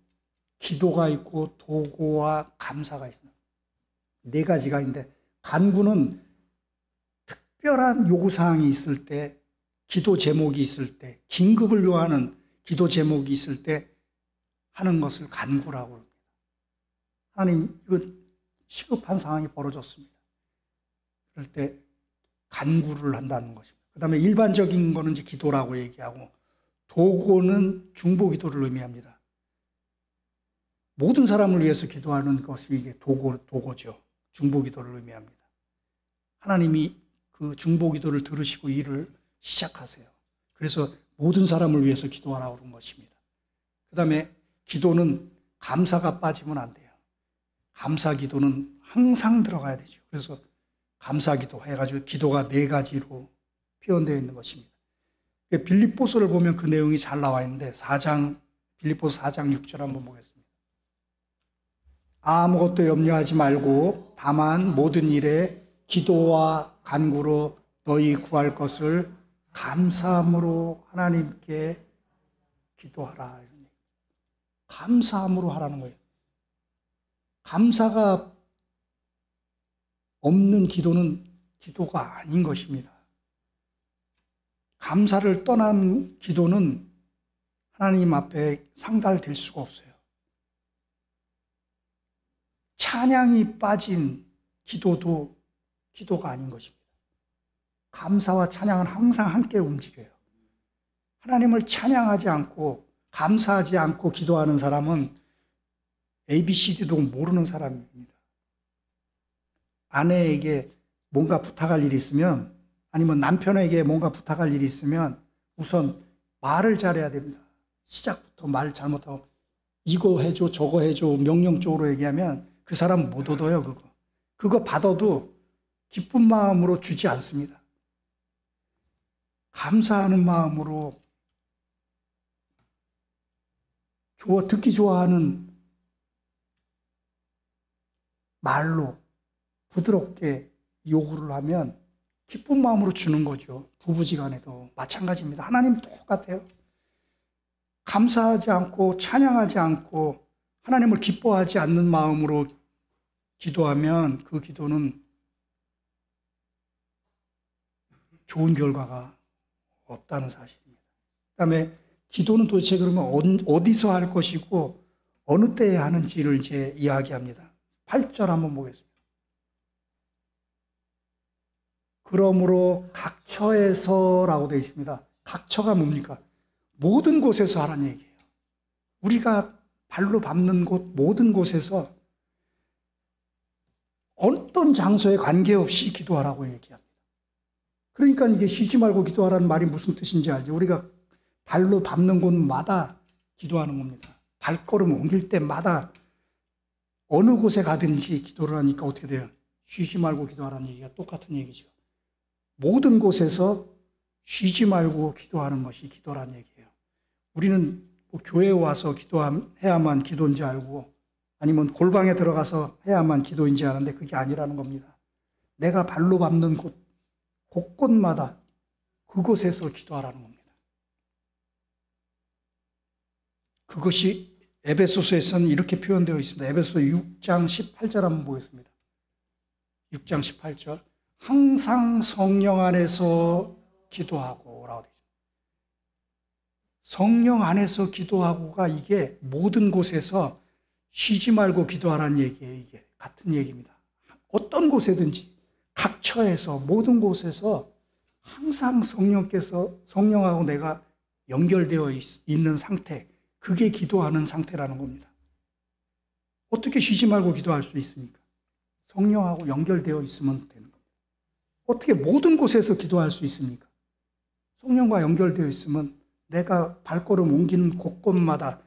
기도가 있고 도고와 감사가 있습니다. 네 가지가 있는데 간구는 특별한 요구사항이 있을 때, 기도 제목이 있을 때, 긴급을 요하는 기도 제목이 있을 때 하는 것을 간구라고 합니다. 하나님, 이거 시급한 상황이 벌어졌습니다. 그럴 때 간구를 한다는 것입니다. 그 다음에 일반적인 거는 이제 기도라고 얘기하고 도고는 중보 기도를 의미합니다. 모든 사람을 위해서 기도하는 것이 이게 도고죠. 중보 기도를 의미합니다. 하나님이 그 중보 기도를 들으시고 일을 시작하세요. 그래서 모든 사람을 위해서 기도하라고 그런 것입니다. 그 다음에 기도는 감사가 빠지면 안 돼요. 감사 기도는 항상 들어가야 되죠. 그래서 감사 기도 해가지고 기도가 네 가지로 표현되어 있는 것입니다. 빌립보서를 보면 그 내용이 잘 나와 있는데 빌립보서 4장 6절 한번 보겠습니다. 아무것도 염려하지 말고 다만 모든 일에 기도와 간구로 너희 구할 것을 감사함으로 하나님께 기도하라. 감사함으로 하라는 거예요. 감사가 없는 기도는 기도가 아닌 것입니다. 감사를 떠난 기도는 하나님 앞에 상달될 수가 없어요. 찬양이 빠진 기도도 기도가 아닌 것입니다. 감사와 찬양은 항상 함께 움직여요. 하나님을 찬양하지 않고 감사하지 않고 기도하는 사람은 ABCD도 모르는 사람입니다. 아내에게 뭔가 부탁할 일이 있으면 아니면 남편에게 뭔가 부탁할 일이 있으면 우선 말을 잘해야 됩니다. 시작부터 말 잘못하고 이거 해줘 저거 해줘 명령적으로 얘기하면 그 사람 못 얻어요. 그거 받아도 기쁜 마음으로 주지 않습니다. 감사하는 마음으로 듣기 좋아하는 말로 부드럽게 요구를 하면 기쁜 마음으로 주는 거죠. 부부지간에도 마찬가지입니다. 하나님 똑같아요. 감사하지 않고 찬양하지 않고 하나님을 기뻐하지 않는 마음으로 기도하면 그 기도는 좋은 결과가 없다는 사실입니다. 그다음에 기도는 도대체 그러면 어디서 할 것이고 어느 때에 하는지를 이제 이야기합니다. 8절 한번 보겠습니다. 그러므로 각처에서라고 되어 있습니다. 각처가 뭡니까? 모든 곳에서 하라는 얘기예요. 우리가 발로 밟는 곳 모든 곳에서 어떤 장소에 관계없이 기도하라고 얘기합니다. 그러니까 이게 쉬지 말고 기도하라는 말이 무슨 뜻인지 알죠? 우리가 발로 밟는 곳마다 기도하는 겁니다. 발걸음 옮길 때마다 어느 곳에 가든지 기도를 하니까 어떻게 돼요? 쉬지 말고 기도하라는 얘기가 똑같은 얘기죠. 모든 곳에서 쉬지 말고 기도하는 것이 기도라는 얘기예요. 우리는 뭐 교회에 와서 기도해야만 기도인지 알고 아니면 골방에 들어가서 해야만 기도인지 아는데 그게 아니라는 겁니다. 내가 발로 밟는 곳 곳곳마다 그곳에서 기도하라는 겁니다. 그것이 에베소서에서는 이렇게 표현되어 있습니다. 에베소서 6장 18절 한번 보겠습니다. 6장 18절 항상 성령 안에서 기도하고 라고 되어 있습니다. 성령 안에서 기도하고가 이게 모든 곳에서 쉬지 말고 기도하라는 얘기예요. 이게 같은 얘기입니다. 어떤 곳에든지 각처에서 모든 곳에서 항상 성령하고 내가 연결되어 있는 상태, 그게 기도하는 상태라는 겁니다. 어떻게 쉬지 말고 기도할 수 있습니까? 성령하고 연결되어 있으면 되는 겁니다. 어떻게 모든 곳에서 기도할 수 있습니까? 성령과 연결되어 있으면 내가 발걸음 옮기는 곳곳마다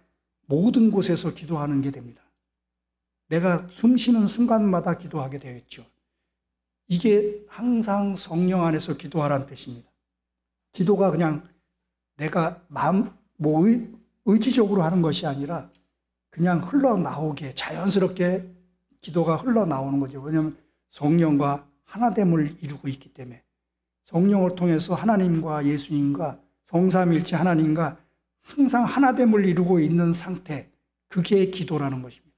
모든 곳에서 기도하는 게 됩니다. 내가 숨 쉬는 순간마다 기도하게 되겠죠. 이게 항상 성령 안에서 기도하라는 뜻입니다. 기도가 그냥 내가 의지적으로 하는 것이 아니라 그냥 흘러나오게 자연스럽게 기도가 흘러나오는 거죠. 왜냐하면 성령과 하나됨을 이루고 있기 때문에 성령을 통해서 하나님과 예수님과 성삼일체 하나님과 항상 하나됨을 이루고 있는 상태, 그게 기도라는 것입니다.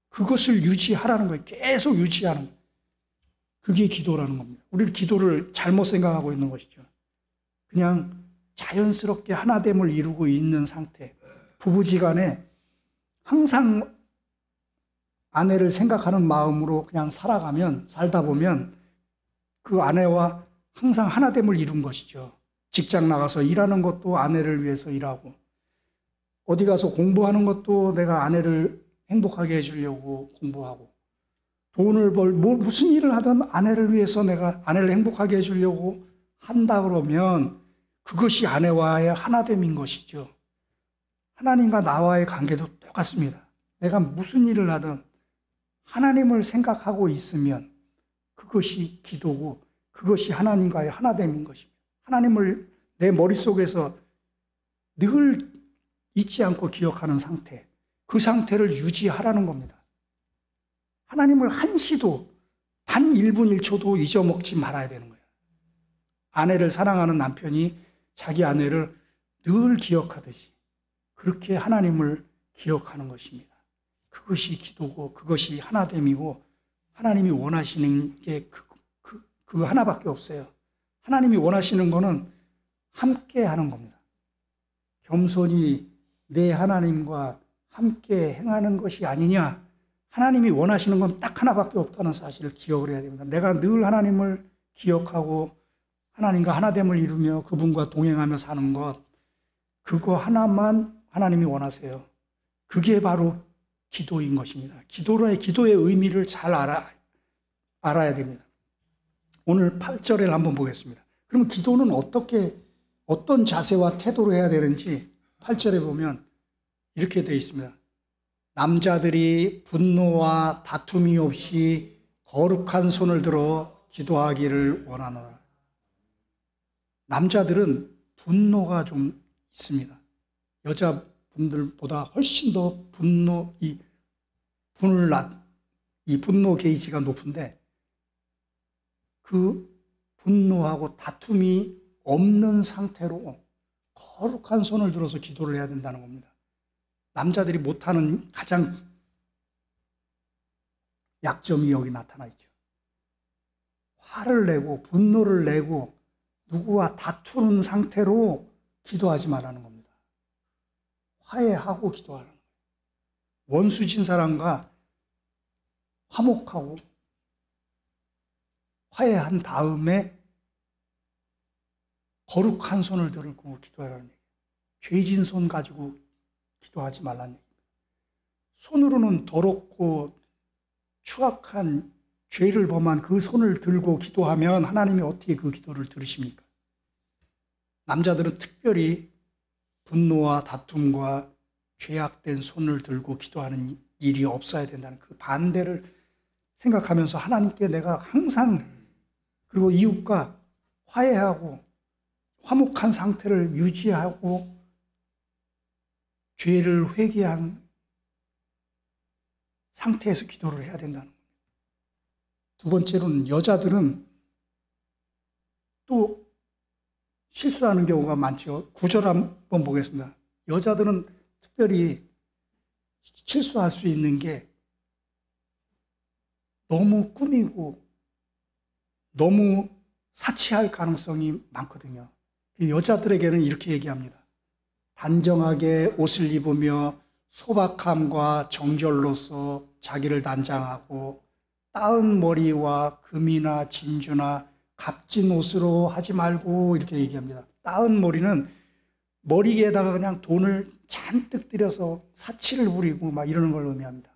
그것을 유지하라는 거예요. 계속 유지하는 거예요. 그게 기도라는 겁니다. 우리는 기도를 잘못 생각하고 있는 것이죠. 그냥 자연스럽게 하나됨을 이루고 있는 상태. 부부지간에 항상 아내를 생각하는 마음으로 그냥 살다 보면 그 아내와 항상 하나됨을 이룬 것이죠. 직장 나가서 일하는 것도 아내를 위해서 일하고, 어디 가서 공부하는 것도 내가 아내를 행복하게 해주려고 공부하고, 돈을 무슨 일을 하든 아내를 위해서 내가 아내를 행복하게 해주려고 한다 그러면 그것이 아내와의 하나됨인 것이죠. 하나님과 나와의 관계도 똑같습니다. 내가 무슨 일을 하든 하나님을 생각하고 있으면 그것이 기도고 그것이 하나님과의 하나됨인 것입니다. 하나님을 내 머릿속에서 늘 잊지 않고 기억하는 상태, 그 상태를 유지하라는 겁니다. 하나님을 한시도 단 1분 1초도 잊어먹지 말아야 되는 거예요. 아내를 사랑하는 남편이 자기 아내를 늘 기억하듯이 그렇게 하나님을 기억하는 것입니다. 그것이 기도고 그것이 하나됨이고, 하나님이 원하시는 게 그 하나밖에 없어요. 하나님이 원하시는 거는 함께 하는 겁니다. 겸손히 내 하나님과 함께 행하는 것이 아니냐. 하나님이 원하시는 건 딱 하나밖에 없다는 사실을 기억을 해야 됩니다. 내가 늘 하나님을 기억하고 하나님과 하나됨을 이루며 그분과 동행하며 사는 것, 그거 하나만 하나님이 원하세요. 그게 바로 기도인 것입니다. 기도의 의미를 잘 알아야 됩니다. 오늘 8절을 한번 보겠습니다. 그럼 기도는 어떤 자세와 태도로 해야 되는지 8절에 보면 이렇게 되어 있습니다. 남자들이 분노와 다툼이 없이 거룩한 손을 들어 기도하기를 원하노라. 남자들은 분노가 좀 있습니다. 분들보다 훨씬 더 이 분노 게이지가 높은데, 그 분노하고 다툼이 없는 상태로 거룩한 손을 들어서 기도를 해야 된다는 겁니다. 남자들이 못하는 가장 약점이 여기 나타나 있죠. 화를 내고 분노를 내고 누구와 다투는 상태로 기도하지 말라는 겁니다. 화해하고 기도하라는 거예요. 원수진 사람과 화목하고 화해한 다음에 거룩한 손을 들고 기도하라는 얘기예요. 죄진 손 가지고 기도하지 말라는 얘기입니다. 손으로는 더럽고 추악한 죄를 범한 그 손을 들고 기도하면 하나님이 어떻게 그 기도를 들으십니까? 남자들은 특별히 분노와 다툼과 죄악된 손을 들고 기도하는 일이 없어야 된다는 그 반대를 생각하면서 하나님께 내가 항상, 그리고 이웃과 화해하고 화목한 상태를 유지하고 죄를 회개한 상태에서 기도를 해야 된다는 겁니다. 두 번째로는 여자들은 또 실수하는 경우가 많죠. 9절 한번 보겠습니다. 여자들은 특별히 실수할 수 있는 게 너무 꾸미고 너무 사치할 가능성이 많거든요. 여자들에게는 이렇게 얘기합니다. 단정하게 옷을 입으며 소박함과 정절로서 자기를 단장하고 따은 머리와 금이나 진주나 값진 옷으로 하지 말고, 이렇게 얘기합니다. 따은 머리는 머리에다가 그냥 돈을 잔뜩 들여서 사치를 부리고 막 이러는 걸 의미합니다.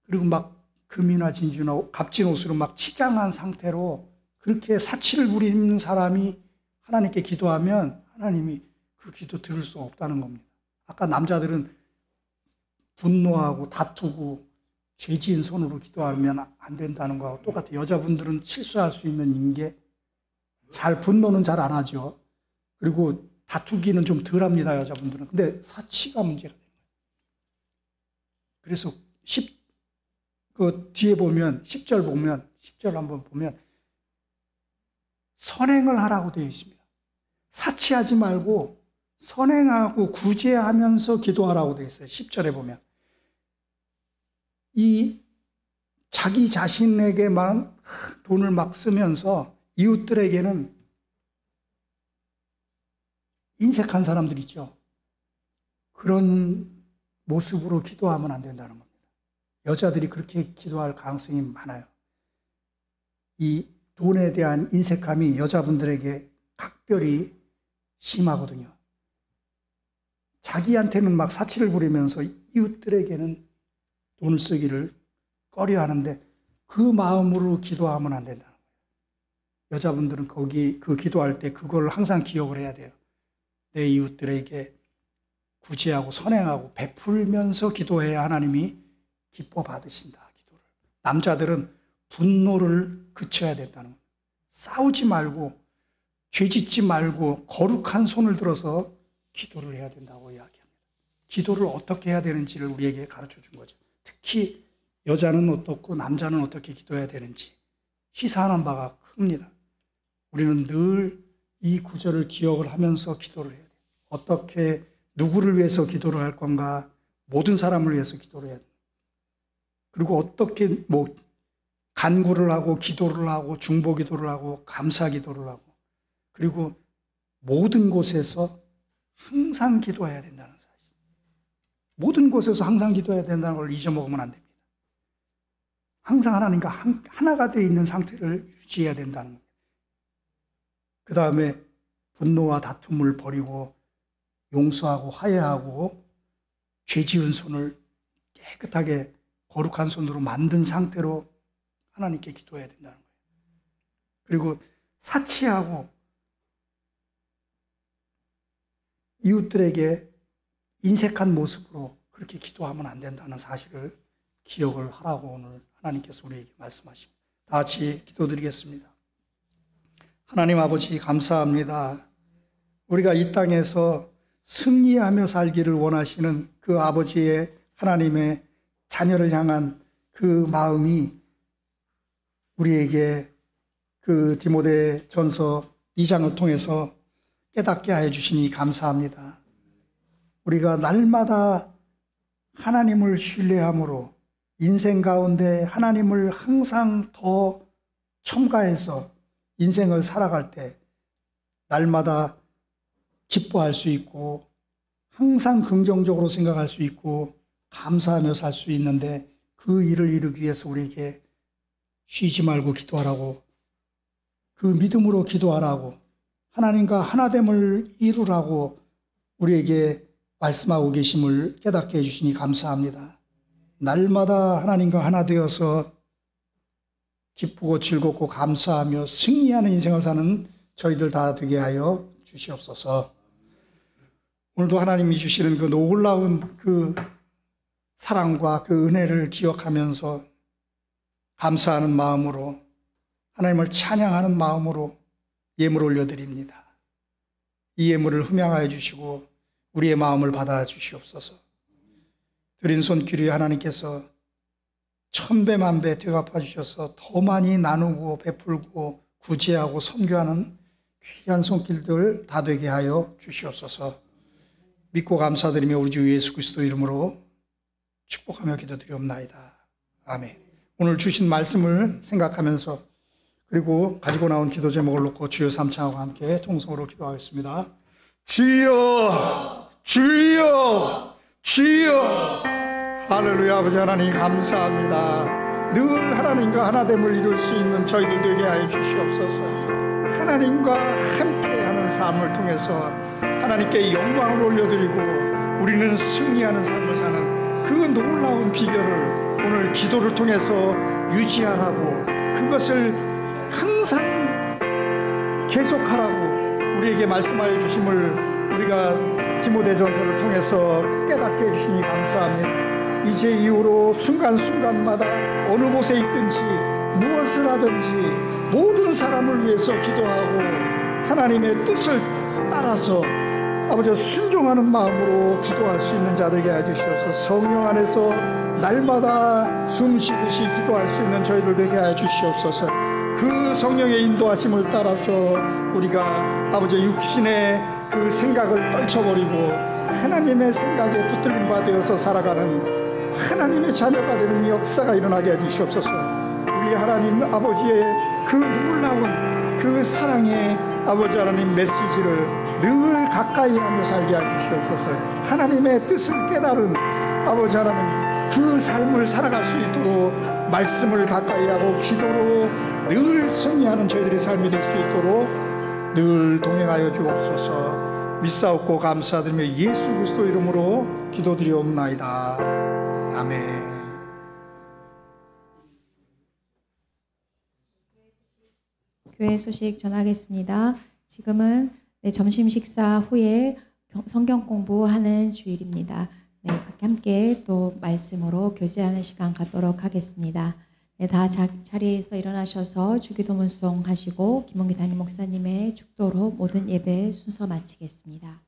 그리고 막 금이나 진주나 값진 옷으로 막 치장한 상태로 그렇게 사치를 부리는 사람이 하나님께 기도하면 하나님이 그 기도 들을 수 없다는 겁니다. 아까 남자들은 분노하고 다투고 죄지은 손으로 기도하면 안 된다는 거하고 똑같아요. 여자분들은 실수할 수 있는 게 분노는 잘 안 하죠. 그리고 다투기는 좀 덜 합니다, 여자분들은. 근데 사치가 문제가 되는 거예요. 그래서 그 뒤에 보면 10절 한번 보면 선행을 하라고 되어 있습니다. 사치하지 말고 선행하고 구제하면서 기도하라고 되어 있어요. 10절에 보면. 이 자기 자신에게만 돈을 막 쓰면서 이웃들에게는 인색한 사람들 있죠. 그런 모습으로 기도하면 안 된다는 겁니다. 여자들이 그렇게 기도할 가능성이 많아요. 이 돈에 대한 인색함이 여자분들에게 각별히 심하거든요. 자기한테는 막 사치를 부리면서 이웃들에게는 돈을 쓰기를 꺼려 하는데 그 마음으로 기도하면 안 된다는 거예요. 여자분들은 그 기도할 때 그걸 항상 기억을 해야 돼요. 내 이웃들에게 구제하고 선행하고 베풀면서 기도해야 하나님이 기뻐 받으신다, 기도를. 남자들은 분노를 그쳐야 된다는 거예요. 싸우지 말고 죄짓지 말고 거룩한 손을 들어서 기도를 해야 된다고 이야기합니다. 기도를 어떻게 해야 되는지를 우리에게 가르쳐 준 거죠. 특히 여자는 어떻고 남자는 어떻게 기도해야 되는지 시사하는 바가 큽니다. 우리는 늘 이 구절을 기억을 하면서 기도를 해야 돼요. 어떻게 누구를 위해서 기도를 할 건가? 모든 사람을 위해서 기도를 해야 돼요. 그리고 어떻게 간구를 하고 기도를 하고 중보 기도를 하고 감사 기도를 하고, 그리고 모든 곳에서 항상 기도해야 된다는 사실. 모든 곳에서 항상 기도해야 된다는 걸 잊어먹으면 안 됩니다. 항상 하나님과 하나가 되어 있는 상태를 유지해야 된다는 겁니다. 그 다음에 분노와 다툼을 버리고 용서하고 화해하고 죄 지은 손을 깨끗하게 거룩한 손으로 만든 상태로 하나님께 기도해야 된다는 거예요. 그리고 사치하고 이웃들에게 인색한 모습으로 그렇게 기도하면 안 된다는 사실을 기억을 하라고 오늘 하나님께서 우리에게 말씀하십니다. 다 같이 기도드리겠습니다. 하나님 아버지 감사합니다. 우리가 이 땅에서 승리하며 살기를 원하시는 그 아버지의 하나님의 자녀를 향한 그 마음이 우리에게 그 디모데 전서 2장을 통해서 깨닫게 하여 주시니 감사합니다. 우리가 날마다 하나님을 신뢰함으로 인생 가운데 하나님을 항상 더 첨가해서 인생을 살아갈 때 날마다 기뻐할 수 있고 항상 긍정적으로 생각할 수 있고 감사하며 살 수 있는데 그 일을 이루기 위해서 우리에게 쉬지 말고 기도하라고, 그 믿음으로 기도하라고, 하나님과 하나됨을 이루라고 우리에게 말씀하고 계심을 깨닫게 해주시니 감사합니다. 날마다 하나님과 하나 되어서 기쁘고 즐겁고 감사하며 승리하는 인생을 사는 저희들 다 되게 하여 주시옵소서. 오늘도 하나님이 주시는 그 놀라운 그 사랑과 그 은혜를 기억하면서 감사하는 마음으로, 하나님을 찬양하는 마음으로 예물을 올려드립니다. 이 예물을 흠양하여 주시고 우리의 마음을 받아 주시옵소서. 드린 손길이 하나님께서 천배 만배 되갚아 주셔서 더 많이 나누고 베풀고 구제하고 섬겨하는 귀한 손길들 다 되게 하여 주시옵소서. 믿고 감사드리며 우리 주 예수 그리스도 이름으로 축복하며 기도드리옵나이다. 아멘. 오늘 주신 말씀을 생각하면서 그리고 가지고 나온 기도 제목을 놓고 주여 삼창하고 함께 통성으로 기도하겠습니다. 주여, 주여, 주여. 할렐루야. 아버지 하나님 감사합니다. 늘 하나님과 하나됨을 이룰 수 있는 저희들 되게 하여 주시옵소서. 하나님과 함께하는 삶을 통해서 하나님께 영광을 올려드리고 우리는 승리하는 삶을 사는 그 놀라운 비결을 오늘 기도를 통해서 유지하라고, 그것을 항상 계속하라고 우리에게 말씀하여 주심을 우리가 디모데전서를 통해서 깨닫게 해주시니 감사합니다. 이제 이후로 순간순간마다 어느 곳에 있든지 무엇을 하든지 모든 사람을 위해서 기도하고 하나님의 뜻을 따라서 아버지 순종하는 마음으로 기도할 수 있는 자 되게 해주시옵소서. 성령 안에서 날마다 숨 쉬듯이 기도할 수 있는 저희들 되게 해주시옵소서. 그 성령의 인도하심을 따라서 우리가 아버지 육신의 그 생각을 떨쳐버리고 하나님의 생각에 붙들림 바 되어서 살아가는 하나님의 자녀가 되는 역사가 일어나게 해주시옵소서. 우리 하나님 아버지의 그 놀라운 그 사랑의 아버지 하나님 메시지를 늘 가까이 하며 살게 해주시옵소서. 하나님의 뜻을 깨달은 아버지 하나님 그 삶을 살아갈 수 있도록 말씀을 가까이 하고 기도로 늘 승리하는 저희들의 삶이 될 수 있도록 늘 동행하여 주옵소서. 믿사옵고 감사드리며 예수 그리스도 이름으로 기도드리옵나이다. 아멘. 교회 소식 전하겠습니다. 지금은 점심 식사 후에 성경 공부하는 주일입니다. 함께 또 말씀으로 교제하는 시간 갖도록 하겠습니다. 다 자리에서 일어나셔서 주기도문송 하시고 김원기 담임 목사님의 축도로 모든 예배 순서 마치겠습니다.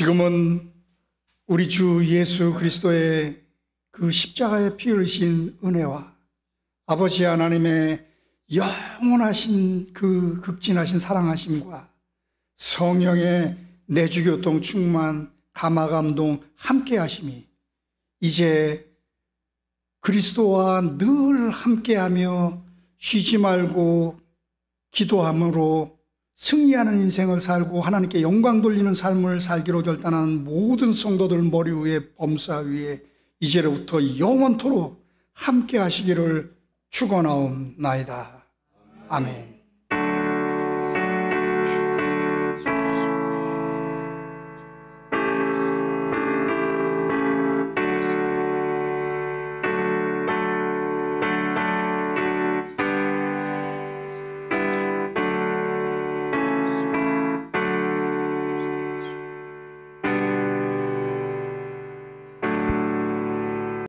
지금은 우리 주 예수 그리스도의 그 십자가에 피 흘리신 은혜와 아버지 하나님의 영원하신 그 극진하신 사랑하심과 성령의 내주교통 충만 감화감동 함께 하심이 이제 그리스도와 늘 함께하며 쉬지 말고 기도함으로 승리하는 인생을 살고 하나님께 영광 돌리는 삶을 살기로 결단한 모든 성도들 머리 위에 범사 위에 이제로부터 영원토록 함께 하시기를 축원하옵나이다. 아멘.